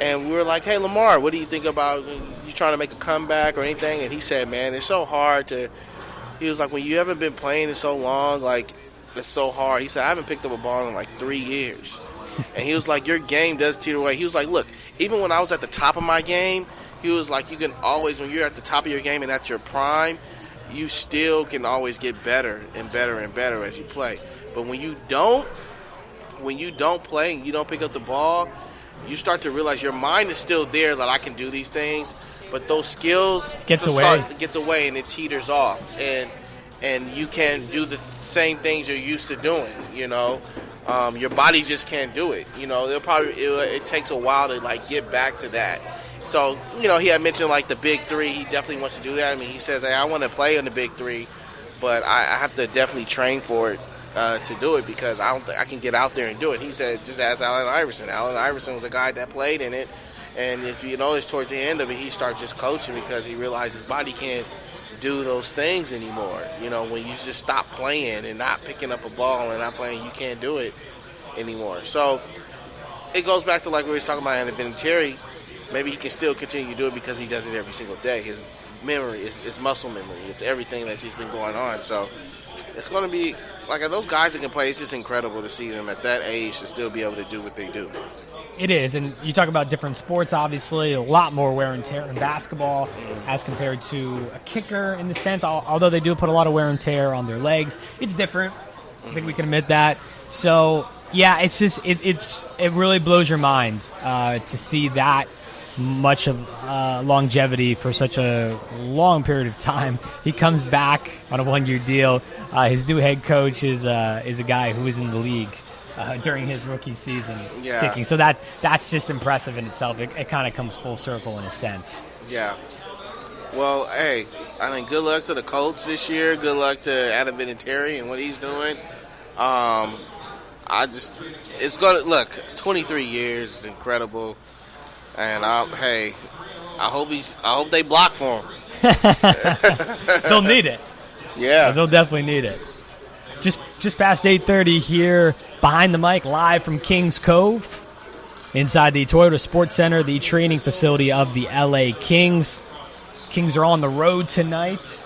And we were like, hey, Lamar, what do you think about you trying to make a comeback or anything? And he said, man, it's so hard he was like, when you haven't been playing in so long, like, it's so hard. He said, I haven't picked up a ball in like 3 years. And he was like, your game does teeter away. He was like, look, even when I was at the top of my game, he was like, you can always, when you're at the top of your game and at your prime, you still can always get better and better and better as you play. But when you don't play and you don't pick up the ball, you start to realize your mind is still there that I can do these things, but those skills gets away and it teeters off, and you can't do the same things you're used to doing. Your body just can't do it. It takes a while to like get back to that. So he had mentioned like the big three. He definitely wants to do that. I mean, he says, hey, I want to play in the big three, but I have to definitely train for it. To do it, because I don't think I can get out there and do it. He said, just ask Allen Iverson. Allen Iverson was a guy that played in it, and if you notice towards the end of it, he started just coaching because he realized his body can't do those things anymore. When you just stop playing and not picking up a ball and not playing, you can't do it anymore. So it goes back to like we were talking about Vinatieri. Maybe he can still continue to do it because he does it every single day. His memory, his muscle memory, it's everything that's just been going on. So it's going to be like those guys that can play. It's just incredible to see them at that age to still be able to do what they do. It is, and you talk about different sports, obviously, a lot more wear and tear in basketball as compared to a kicker in the sense, although they do put a lot of wear and tear on their legs. It's different. I think we can admit that. So, yeah, it's just, it really blows your mind to see that much of longevity for such a long period of time. He comes back on a one-year deal. His new head coach is a guy who was in the league during his rookie season kicking. So that's just impressive in itself. It kind of comes full circle in a sense. Yeah. Well, hey, I mean, good luck to the Colts this year. Good luck to Adam Vinatieri and what he's doing. It's going to look. 23 years is incredible, and I hope they block for him. They'll need it. Yeah, they'll definitely need it. Just past 8:30 here, behind the mic, live from Kings Cove, inside the Toyota Sports Center, the training facility of the LA Kings. Kings are on the road tonight.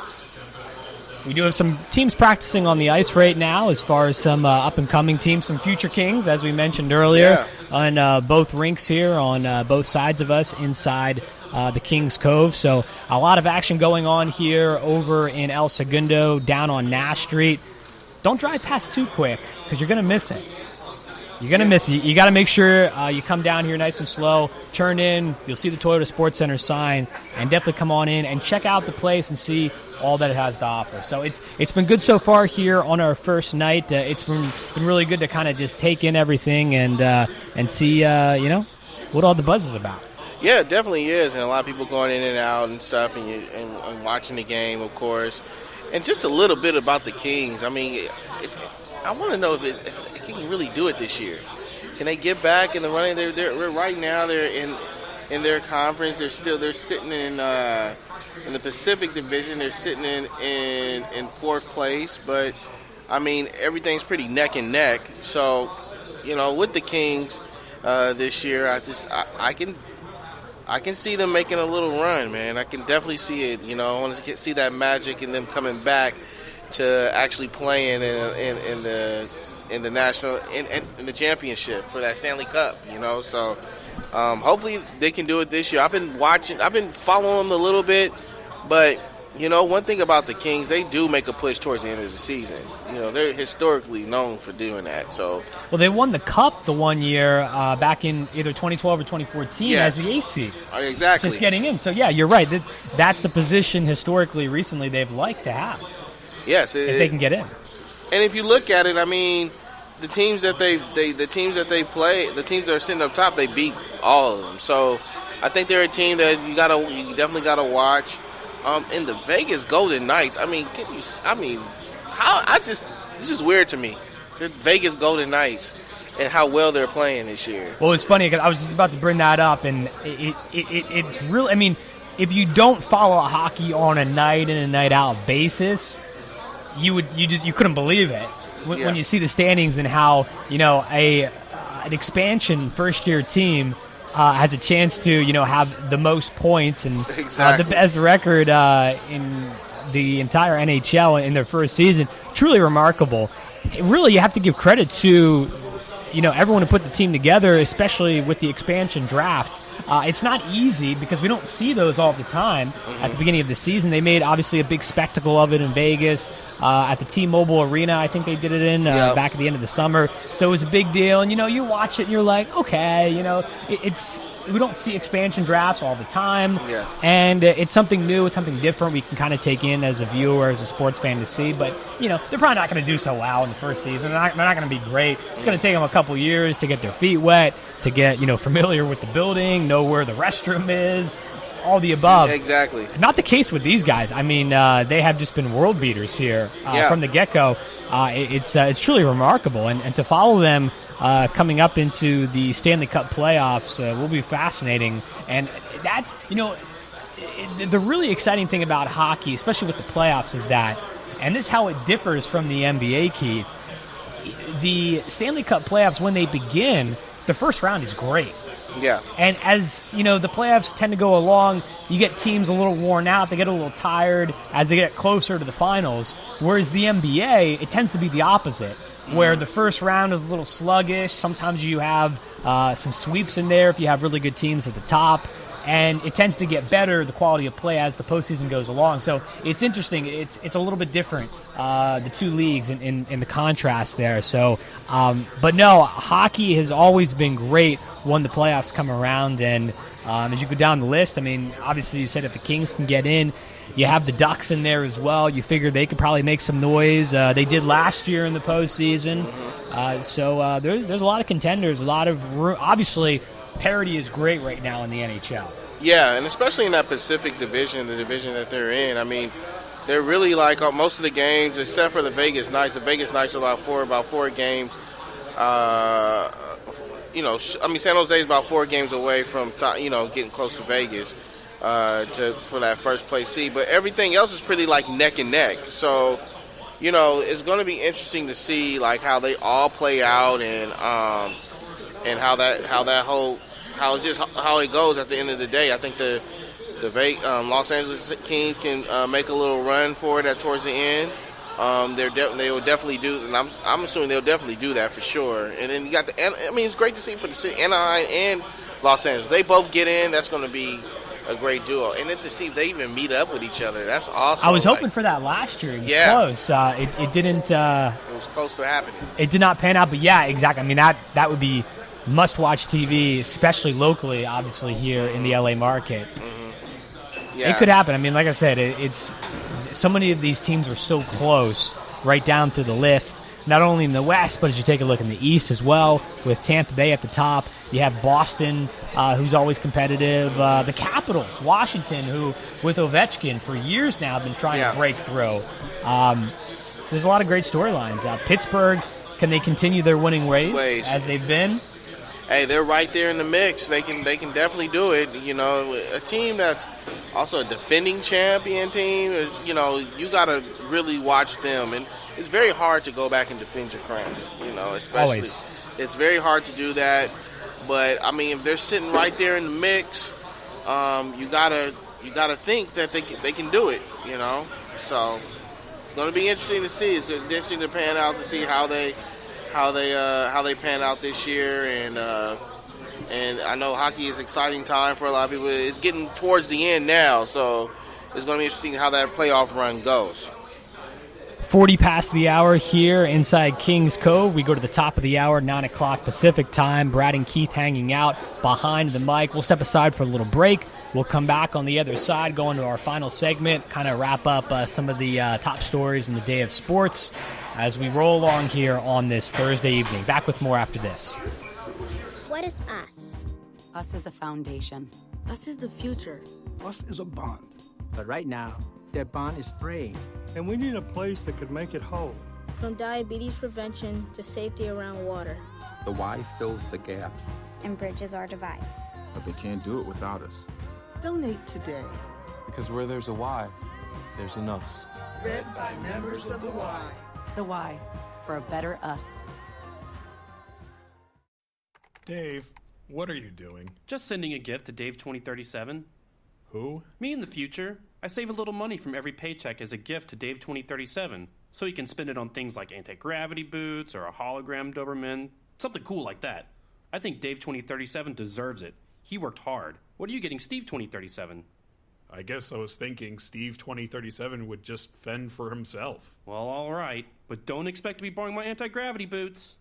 We do have some teams practicing on the ice right now, as far as some up-and-coming teams, some future Kings, as we mentioned earlier, on both rinks here, on both sides of us, inside the Kings Cove. So a lot of action going on here over in El Segundo, down on Nash Street. Don't drive past too quick, because you're going to miss it. You're going to miss it. You got to make sure you come down here nice and slow, turn in, you'll see the Toyota Sports Center sign, and definitely come on in and check out the place and see all that it has to offer. So it's been good so far here on our first night. It's been really good to kind of just take in everything and see what all the buzz is about. Yeah, it definitely is, and a lot of people going in and out and stuff, and watching the game, of course. And just a little bit about the Kings. I mean, I want to know if they can really do it this year. Can they get back in the running? They're right now. They're in their conference. They're sitting in the Pacific Division. They're sitting in fourth place. But I mean, everything's pretty neck and neck. So, with the Kings this year, I can see them making a little run, man. I can definitely see it. I want to see that magic and them coming back to actually playing in the national in the championship for that Stanley Cup. So hopefully they can do it this year. I've been following them a little bit, but one thing about the Kings, they do make a push towards the end of the season. They're historically known for doing that. So, well, they won the Cup the one year back in either 2012 or 2014 as the 8th seed. Exactly. Just getting in. So, yeah, you're right. That's the position historically, recently, they've liked to have. Yes. If they can get in. And if you look at it, I mean, the teams that they play, the teams that are sitting up top, they beat all of them. So, I think they're a team that you definitely got to watch. In the Vegas Golden Knights, it's just weird to me. The Vegas Golden Knights and how well they're playing this year. Well, it's funny because I was just about to bring that up, and it's really, if you don't follow hockey on a night in and night out basis, you couldn't believe it when you see the standings and how an expansion first year team has a chance to, have the most points and the best record in the entire NHL in their first season. Truly remarkable. Really, you have to give credit to, everyone to put the team together, especially with the expansion draft. It's not easy because we don't see those all the time at the beginning of the season. They made, obviously, a big spectacle of it in Vegas at the T-Mobile Arena. I think they did it in back at the end of the summer. So it was a big deal. And, you watch it and you're like, okay, we don't see expansion drafts all the time. Yeah. And it's something new. It's something different we can kind of take in as a viewer, as a sports fan to see. But, they're probably not going to do so well in the first season. They're not going to be great. It's going to take them a couple years to get their feet wet, to get, familiar with the building, know where the restroom is, all the above. Exactly. Not the case with these guys. I mean, they have just been world beaters here from the get-go. It's truly remarkable. And to follow them coming up into the Stanley Cup playoffs will be fascinating. And that's, the really exciting thing about hockey, especially with the playoffs, is that, and this is how it differs from the NBA, Keith, the Stanley Cup playoffs, when they begin, the first round is great. Yeah. And as, the playoffs tend to go along, you get teams a little worn out, they get a little tired as they get closer to the finals, whereas the NBA, it tends to be the opposite, where the first round is a little sluggish. Sometimes you have some sweeps in there if you have really good teams at the top, and it tends to get better, the quality of play, as the postseason goes along. So it's interesting. It's a little bit different, the two leagues in the contrast there. So, but no, hockey has always been great when the playoffs come around. And as you go down the list, I mean, obviously you said if the Kings can get in, you have the Ducks in there as well. You figure they could probably make some noise. They did last year in the postseason. So there's a lot of contenders, a lot of room. Obviously, parity is great right now in the NHL. Yeah, and especially in that Pacific division, the division that they're in. I mean, they're really like most of the games, except for the Vegas Knights. The Vegas Knights are about four games. San Jose is about 4 games away from getting close to Vegas for that first place seed. But everything else is pretty like neck and neck. So, it's going to be interesting to see like how they all play out and how it goes at the end of the day. I think the Los Angeles Kings can make a little run for it towards the end. They will definitely do, and I'm assuming they'll definitely do that for sure. And then you got it's great to see for the city, Anaheim and Los Angeles. They both get in. That's going to be a great duo. And then to see if they even meet up with each other, that's awesome. I was hoping for that last year. It was close. It didn't. It was close to happening. It did not pan out, but yeah, exactly. I mean, that would be must-watch TV, especially locally, obviously here in the LA market. Mm-hmm. Yeah. It could happen. I mean, like I said, it's so many of these teams are so close right down through the list, not only in the West, but as you take a look in the East as well, with Tampa Bay at the top. You have Boston, who's always competitive. The Capitals, Washington, who, with Ovechkin, for years now have been trying to break through. There's a lot of great storylines. Pittsburgh, can they continue their winning ways as they've been? Hey, they're right there in the mix. They can definitely do it. A team that's also a defending champion team. You got to really watch them, and it's very hard to go back and defend your crown. Especially Always. It's very hard to do that. But I mean, if they're sitting right there in the mix, you gotta think that they can do it. So it's going to be interesting to see. It's interesting to pan out to see how they pan out this year, and I know hockey is an exciting time for a lot of people. It's getting towards the end now, so it's going to be interesting how that playoff run goes. 40 past the hour here inside Kings Cove. We go to the top of the hour, 9 o'clock Pacific time. Brad and Keith hanging out behind the mic. We'll step aside for a little break. We'll come back on the other side, go into our final segment, kind of wrap up some of the top stories in the day of sports as we roll along here on this Thursday evening. Back with more after this. What is us? Us is a foundation. Us is the future. Us is a bond. But right now, that bond is fraying, and we need a place that could make it whole. From diabetes prevention to safety around water. The Y fills the gaps and bridges our divides. But they can't do it without us. Donate today. Because where there's a Y, there's an us. Read by members of the Y. The Y, for a better us. Dave, what are you doing? Just sending a gift to Dave 2037. Who? Me in the future. I save a little money from every paycheck as a gift to Dave 2037, so he can spend it on things like anti-gravity boots or a hologram Doberman. Something cool like that. I think Dave 2037 deserves it. He worked hard. What are you getting Steve 2037? I guess I was thinking Steve 2037 would just fend for himself. Well, all right, but don't expect to be borrowing my anti-gravity boots.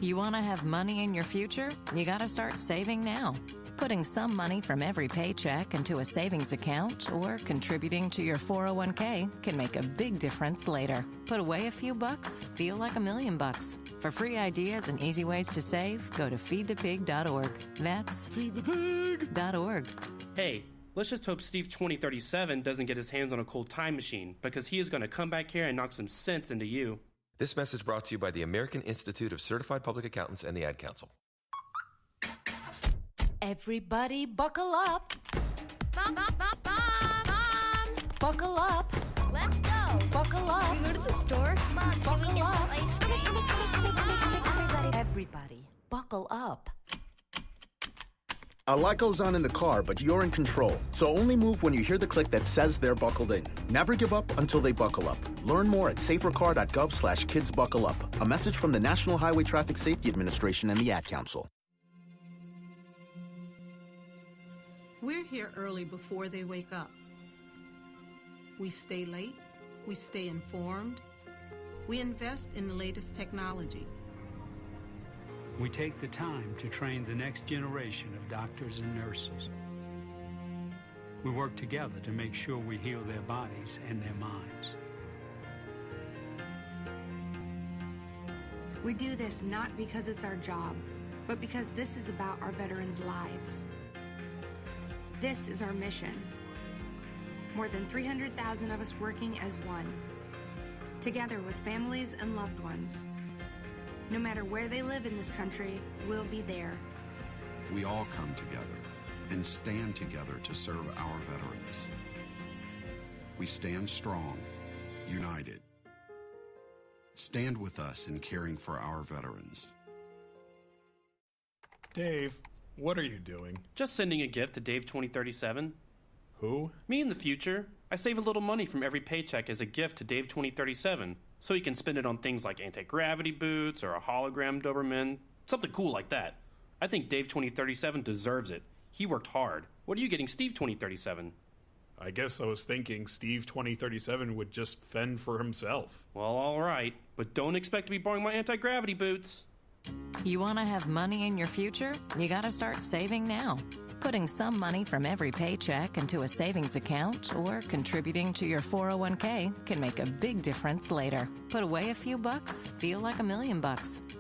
You want to have money in your future? You got to start saving now. Putting some money from every paycheck into a savings account or contributing to your 401k can make a big difference later. Put away a few bucks, feel like $1 million. For free ideas and easy ways to save, go to feedthepig.org. That's feedthepig.org. Hey, let's just hope Steve 2037 doesn't get his hands on a cold time machine, because he is going to come back here and knock some sense into you. This message brought to you by the American Institute of Certified Public Accountants and the Ad Council. Everybody buckle up. Mom, Mom, Mom, Mom, Mom. Buckle up. Let's go. Buckle up. Can we go to the store? Mom, can we get some ice cream? Everybody, buckle up. A lot goes on in the car, but you're in control. So only move when you hear the click that says they're buckled in. Never give up until they buckle up. Learn more at safercar.gov/kidsbuckleup. A message from the National Highway Traffic Safety Administration and the Ad Council. We're here early before they wake up. We stay late. We stay informed. We invest in the latest technology. We take the time to train the next generation of doctors and nurses. We work together to make sure we heal their bodies and their minds. We do this not because it's our job, but because this is about our veterans' lives. This is our mission. More than 300,000 of us working as one, together with families and loved ones. No matter where they live in this country, we'll be there. We all come together and stand together to serve our veterans. We stand strong, united. Stand with us in caring for our veterans. Dave, what are you doing? Just sending a gift to Dave 2037. Who? Me in the future. I save a little money from every paycheck as a gift to Dave 2037, so he can spend it on things like anti-gravity boots or a hologram Doberman, something cool like that. I think Dave 2037 deserves it. He worked hard. What are you getting Steve 2037? I guess I was thinking Steve 2037 would just fend for himself. Well, all right, but don't expect to be borrowing my anti-gravity boots. You want to have money in your future? You got to start saving now. Putting some money from every paycheck into a savings account or contributing to your 401k can make a big difference later. Put away a few bucks, feel like $1 million.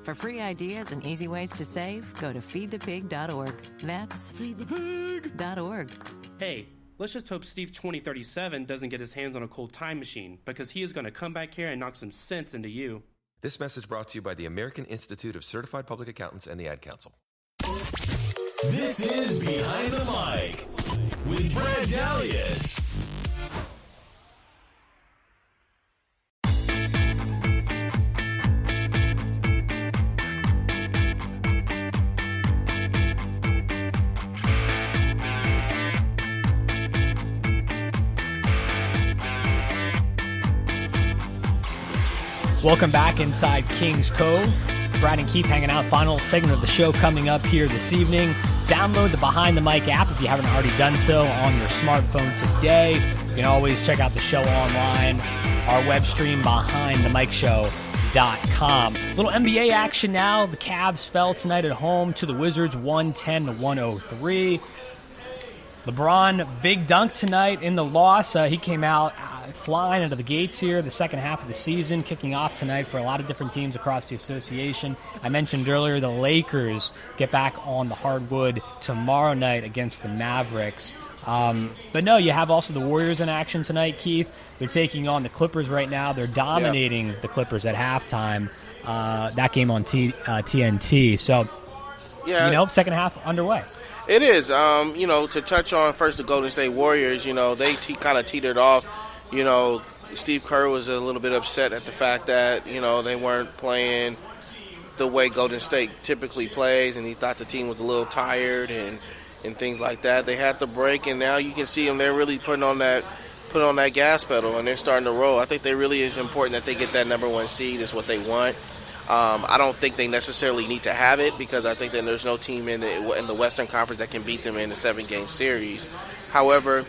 For free ideas and easy ways to save, go to feedthepig.org. That's feedthepig.org. Hey, let's just hope Steve 2037 doesn't get his hands on a cold time machine, because he is going to come back here and knock some sense into you. This message brought to you by the American Institute of Certified Public Accountants and the Ad Council. This is Behind the Mic with Brad Dalius. Welcome back inside Kings Cove. Brad and Keith hanging out. Final segment of the show coming up here this evening. Download the Behind the Mic app if you haven't already done so on your smartphone today. You can always check out the show online. Our web stream, BehindTheMicShow.com. Little NBA action now. The Cavs fell tonight at home to the Wizards, 110-103. LeBron, big dunk tonight in the loss. He came out flying out of the gates here, the second half of the season, kicking off tonight for a lot of different teams across the association. I mentioned earlier the Lakers get back on the hardwood tomorrow night against the Mavericks. But no, you have also the Warriors in action tonight, Keith. They're taking on the Clippers right now. They're dominating the Clippers at halftime. That game on TNT. So, second half underway. It is. To touch on first the Golden State Warriors, they kind of teetered off. Steve Kerr was a little bit upset at the fact that, they weren't playing the way Golden State typically plays, and he thought the team was a little tired and things like that. They had to break, and now you can see them. They're really putting on that gas pedal, and they're starting to roll. I think they really is important that they get that number one seed is what they want. I don't think they necessarily need to have it because I think that there's no team in the Western Conference that can beat them in a 7-game series. However,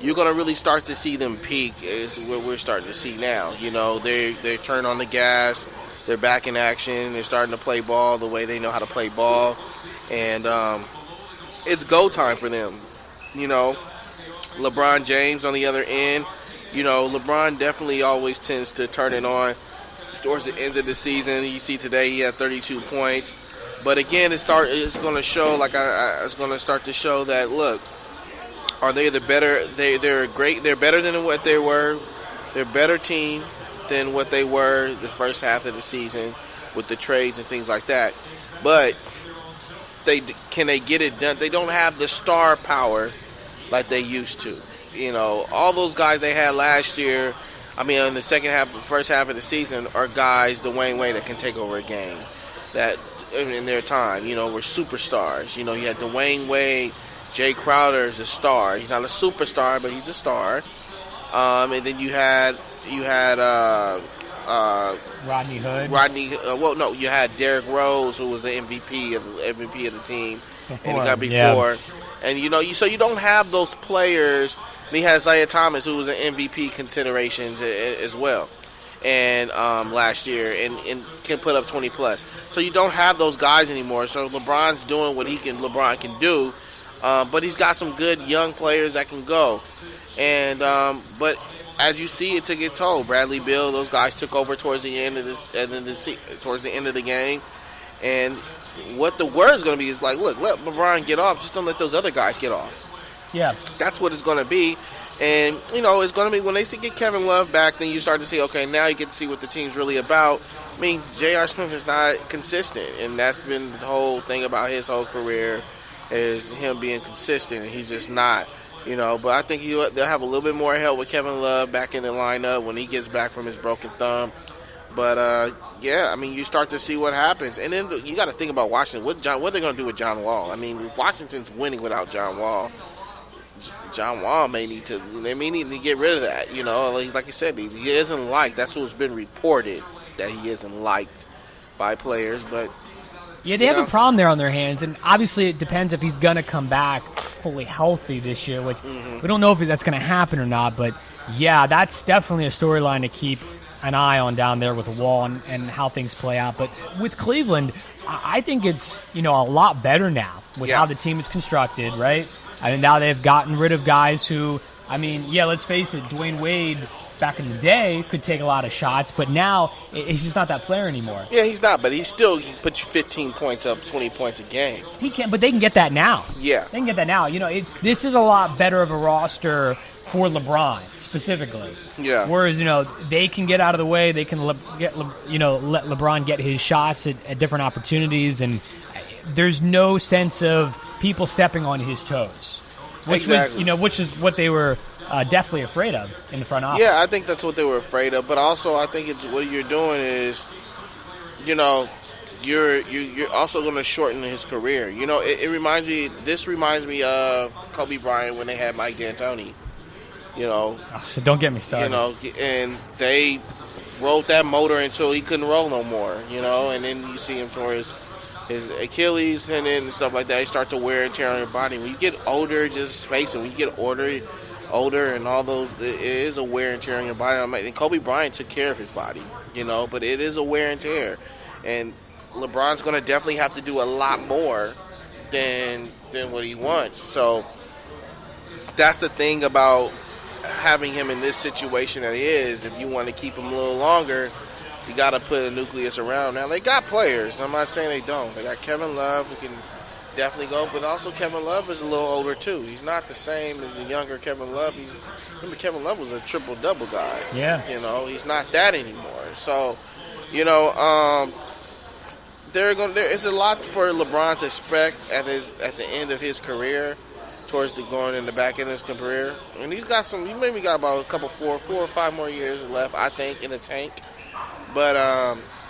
you're going to really start to see them peak is what we're starting to see now. You know, they turn on the gas. They're back in action. They're starting to play ball the way they know how to play ball. And it's go time for them. You know, LeBron James on the other end. You know, LeBron definitely always tends to turn it on towards the end of the season. You see today he had 32 points. But again, it's going to show, like it's going to start to show that, look, are they the better? They're great. They're better than what they were. They're a better team than what they were the first half of the season with the trades and things like that. But can they get it done? They don't have the star power like they used to. You know, all those guys they had last year, I mean, in the first half of the season, are guys, Dwayne Wade, that can take over a game. That in their time, you know, were superstars. You know, you had Dwayne Wade. Jay Crowder is a star. He's not a superstar, but he's a star. And then you had Rodney Hood. You had Derrick Rose, who was the MVP of the team, and he got before. Yeah. And you know, so you don't have those players. And he had Isaiah Thomas, who was an MVP considerations as well, and last year, and can put up 20 plus. So you don't have those guys anymore. So LeBron's doing what LeBron can do. But he's got some good young players that can go. And but as you see, it took its toll. Bradley Beal, those guys took over towards the end of towards the end of the game. And what the word's going to be is like, look, let LeBron get off. Just don't let those other guys get off. Yeah. That's what it's going to be. And, you know, it's going to be when they get Kevin Love back, then you start to see, okay, now you get to see what the team's really about. I mean, J.R. Smith is not consistent. And that's been the whole thing about his whole career. Is him being consistent, and he's just not, you know. But I think they'll have a little bit more help with Kevin Love back in the lineup when he gets back from his broken thumb. But yeah, I mean, you start to see what happens, and then you got to think about Washington. What are they going to do with John Wall? I mean, Washington's winning without John Wall. John Wall may need to get rid of that. You know, like I said, he isn't liked. That's what's been reported, that he isn't liked by players, but. Yeah, they have a problem there on their hands, and obviously it depends if he's going to come back fully healthy this year, which we don't know if that's going to happen or not, but yeah, that's definitely a storyline to keep an eye on down there with Wall and how things play out. But with Cleveland, I think it's, you know, a lot better now with how the team is constructed, right? I mean, now they've gotten rid of guys who, I mean, yeah, let's face it, Dwayne Wade back in the day could take a lot of shots, but now he's just not that player anymore. Yeah, he's not, but he can put you 15 points up, 20 points a game. He can, but they can get that now. Yeah. They can get that now. You know, this is a lot better of a roster for LeBron specifically. Yeah. Whereas, you know, they can get out of the way. They can let LeBron get his shots at different opportunities, and there's no sense of people stepping on his toes, which is what they were definitely afraid of in the front office. Yeah, I think that's what they were afraid of. But also, I think it's what you're doing is, you know, you're also going to shorten his career. You know, it reminds me. This reminds me of Kobe Bryant when they had Mike D'Antoni. You know, so don't get me started. You know, and they rolled that motor until he couldn't roll no more. You know, and then you see him towards his Achilles and then stuff like that. He starts to wear and tear on your body. When you get older, just face it. When you get older and all those, it is a wear and tear on your body. And Kobe Bryant took care of his body, you know, but it is a wear and tear. And LeBron's going to definitely have to do a lot more than what he wants. So that's the thing about having him in this situation that he is. If you want to keep him a little longer, you got to put a nucleus around. Now, they got players. I'm not saying they don't. They got Kevin Love who can definitely go, but also Kevin Love is a little older too. He's not the same as the younger Kevin Love. Remember Kevin Love was a triple-double guy. Yeah. You know, he's not that anymore. So, you know, it's a lot for LeBron to expect at the end of his career, towards going in the back end of his career. And he maybe got about a couple 4 or 5 more years left, I think, in the tank. But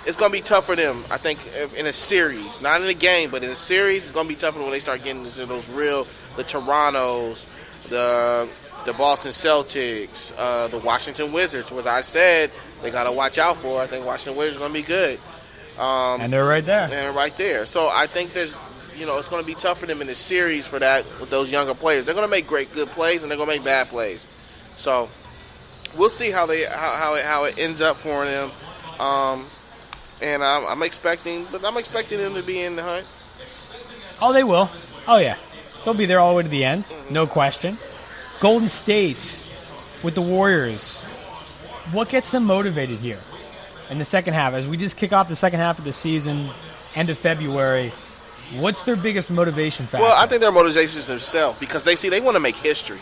it's going to be tough for them, I think, in a series. Not in a game, but in a series, it's going to be tough when they start getting into those the Torontos, the Boston Celtics, the Washington Wizards, which I said they got to watch out for. I think Washington Wizards are going to be good. And they're right there. So I think there's, it's going to be tough for them in the series for that with those younger players. They're going to make good plays, and they're going to make bad plays. So we'll see how it ends up for them. And I'm expecting them to be in the hunt. Oh, they will. Oh, yeah. They'll be there all the way to the end. No question. Golden State with the Warriors. What gets them motivated here in the second half? As we just kick off the second half of the season, end of February, what's their biggest motivation factor? Well, I think their motivation is themselves because they want to make history.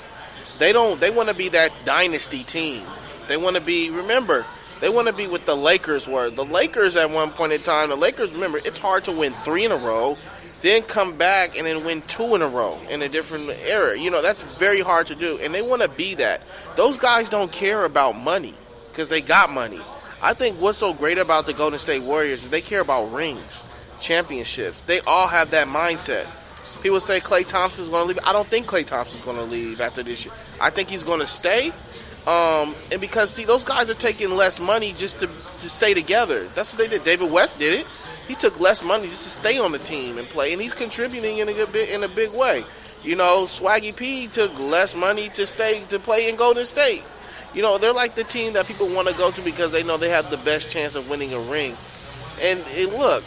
They want to be that dynasty team. They want to be, they want to be what the Lakers were. The Lakers at one point in time, remember, it's hard to win 3 in a row, then come back and then win 2 in a row in a different era. That's very hard to do, and they want to be that. Those guys don't care about money because they got money. I think what's so great about the Golden State Warriors is they care about rings, championships. They all have that mindset. People say Klay Thompson's going to leave. I don't think Klay Thompson's going to leave after this year. I think he's going to stay. And because, those guys are taking less money just to stay together. That's what they did. David West did it. He took less money just to stay on the team and play, and he's contributing in a big way. Swaggy P took less money to play in Golden State. They're like the team that people want to go to because they know they have the best chance of winning a ring. And look,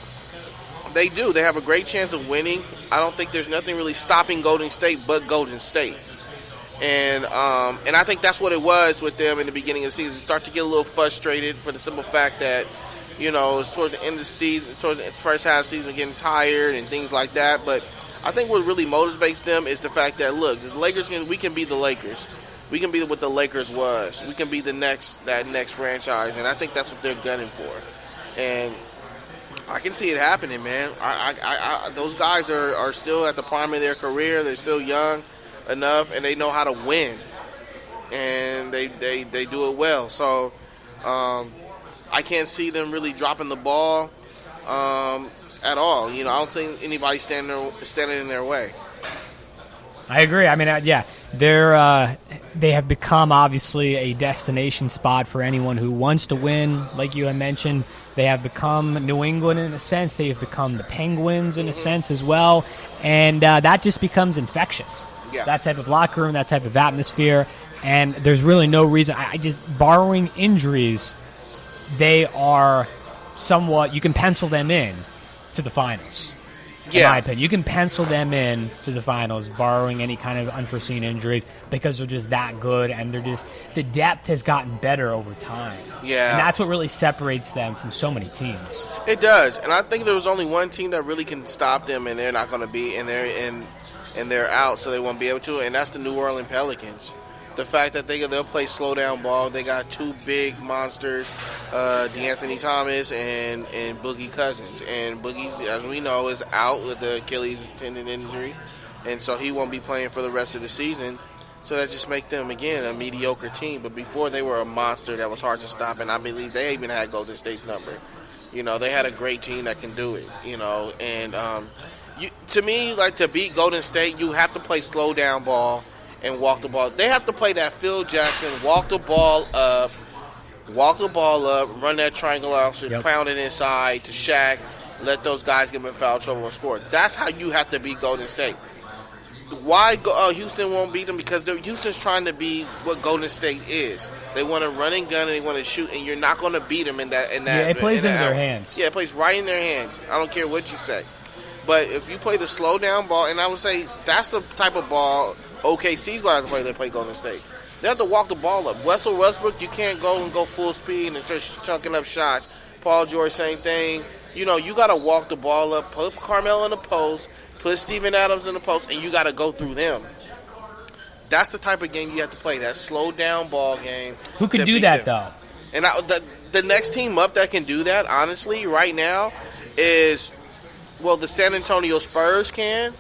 they do. They have a great chance of winning. I don't think there's nothing really stopping Golden State but Golden State. And I think that's what it was with them in the beginning of the season. Start to get a little frustrated for the simple fact that, it's towards the end of the season, towards the first half of the season, getting tired and things like that. But I think what really motivates them is the fact that, look, the Lakers, we can be the Lakers. We can be what the Lakers was. We can be that next franchise, and I think that's what they're gunning for. And I can see it happening, man. Those guys are still at the prime of their career. They're still young enough, and they know how to win, and they do it well. So I can't see them really dropping the ball at all. I don't think anybody standing in their way. I agree. I mean, they have become obviously a destination spot for anyone who wants to win. Like you had mentioned, they have become New England in a sense. They have become the Penguins in a sense as well, and that just becomes infectious. Yeah. That type of locker room, that type of atmosphere, and there's really no reason. I just, barring injuries, they are somewhat, you can pencil them in to the finals. In my opinion, you can pencil them in to the finals, barring any kind of unforeseen injuries, because they're just that good, and the depth has gotten better over time. Yeah, and that's what really separates them from so many teams. It does, and I think there was only one team that really can stop them, and they're not going to be, and they're out, so they won't be able to, and that's the New Orleans Pelicans. The fact that they'll play slow down ball. They got 2 big monsters, DeAnthony Thomas and Boogie Cousins. And Boogie's, as we know, is out with the Achilles tendon injury, and so he won't be playing for the rest of the season. So that just makes them, again, a mediocre team. But before, they were a monster that was hard to stop, and I believe they even had Golden State's number. They had a great team that can do it, And to me, like, to beat Golden State, you have to play slow down ball and walk the ball. They have to play that Phil Jackson, walk the ball up, run that triangle out, pound it inside to Shaq, let those guys get in foul trouble and score. That's how you have to beat Golden State. Why Houston won't beat them? Because Houston's trying to be what Golden State is. They want to run and gun and they want to shoot, and you're not going to beat them in that. Yeah, it plays into their hands. Yeah, it plays right in their hands. I don't care what you say. But if you play the slow down ball, and I would say that's the type of ball OKC's going to have to play. They play Golden State. They have to walk the ball up. Russell Westbrook, you can't go full speed and start chunking up shots. Paul George, same thing. You got to walk the ball up, put Carmelo in the post, put Steven Adams in the post, and you got to go through them. That's the type of game you have to play, that slow down ball game. Who can do that, though? And the next team up that can do that, honestly, right now, is, the San Antonio Spurs can.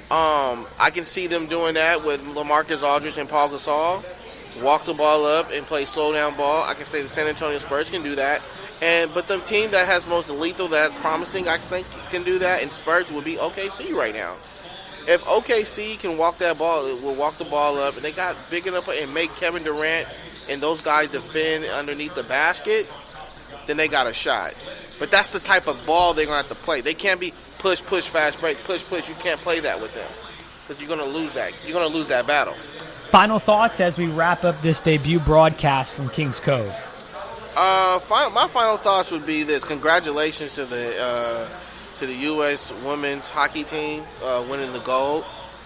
I can see them doing that with LaMarcus Aldridge and Paul Gasol. Walk the ball up and play slow down ball. I can say the San Antonio Spurs can do that. But the team that has most lethal, that's promising, I think can do that, and Spurs would be OKC right now. If OKC can walk that ball, it will walk the ball up, and they got big enough and make Kevin Durant and those guys defend underneath the basket, then they got a shot. But that's the type of ball they're going to have to play. They can't be push, fast break, push. You can't play that with them because you're going to lose that. You're going to lose that battle. Final thoughts as we wrap up this debut broadcast from Kings Cove. My final thoughts would be this: congratulations to the U.S. women's hockey team winning the gold.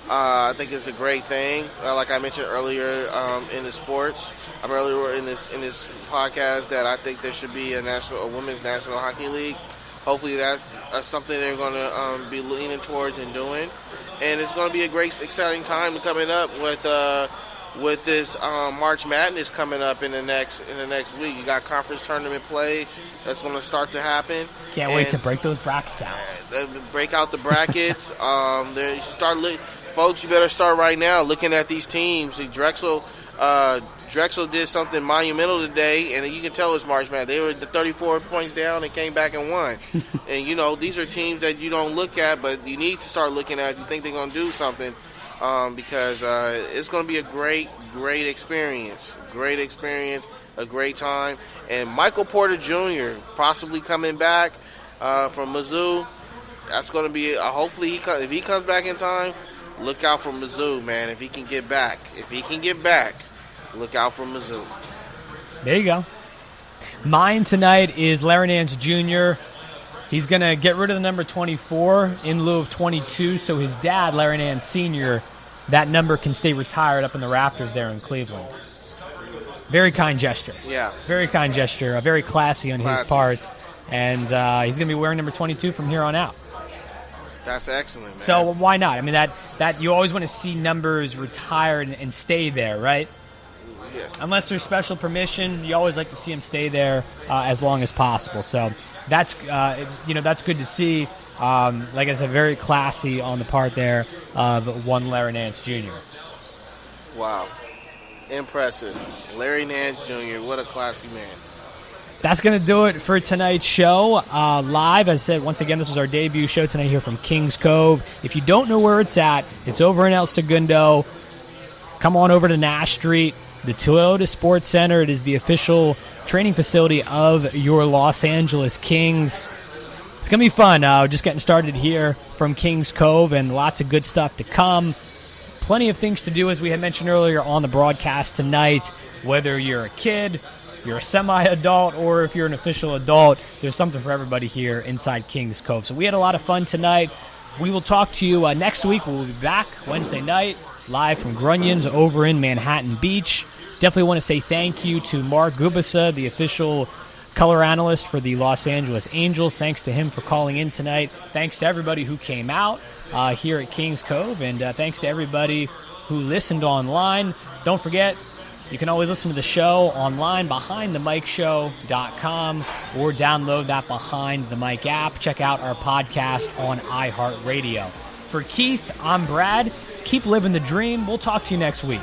I think it's a great thing. Like I mentioned earlier in the sports, earlier in this podcast, that I think there should be a women's national hockey league. Hopefully, that's something they're going to be leaning towards and doing. And it's going to be a great, exciting time coming up with this March Madness coming up in the next week. You got conference tournament play that's going to start to happen. Can't wait to break those brackets out. Break out the brackets. You should start folks, you better start right now looking at these teams. Drexel did something monumental today, and you can tell it's March Madness. They were 34 points down and came back and won. And, these are teams that you don't look at, but you need to start looking at if you think they're going to do something because it's going to be a great experience. Great experience, a great time. And Michael Porter Jr. possibly coming back from Mizzou. That's going to be hopefully if he comes back in time, look out for Mizzou, man. If he can get back, look out for Mizzou. There you go. Mine tonight is Larry Nance Jr. He's going to get rid of the number 24 in lieu of 22, so his dad, Larry Nance Sr., that number can stay retired up in the rafters there in Cleveland. Very kind gesture. Yeah. Very kind gesture. Very classy on his part. And he's going to be wearing number 22 from here on out. That's excellent, man. So why not? I mean, that you always want to see numbers retired and stay there, right? Yeah. Unless there's special permission, you always like to see them stay there as long as possible. So that's that's good to see. Like I said, very classy on the part there of one Larry Nance Jr. Wow. Impressive. Larry Nance Jr., what a classy man. That's going to do it for tonight's show. Live, as I said, once again, this is our debut show tonight here from Kings Cove. If you don't know where it's at, it's over in El Segundo. Come on over to Nash Street, the Toyota Sports Center. It is the official training facility of your Los Angeles Kings. It's going to be fun. Just getting started here from Kings Cove, and lots of good stuff to come. Plenty of things to do, as we had mentioned earlier on the broadcast tonight. Whether you're a kid, you're a semi-adult, or if you're an official adult, there's something for everybody here inside Kings Cove. So we had a lot of fun tonight. We will talk to you next week. We'll be back Wednesday night, live from Grunyon's over in Manhattan Beach. Definitely want to say thank you to Mark Gubasa, the official color analyst for the Los Angeles Angels. Thanks to him for calling in tonight. Thanks to everybody who came out here at Kings Cove, and thanks to everybody who listened online. Don't forget, you can always listen to the show online, BehindTheMicShow.com, or download that Behind the Mic app. Check out our podcast on iHeartRadio. For Keith, I'm Brad. Keep living the dream. We'll talk to you next week.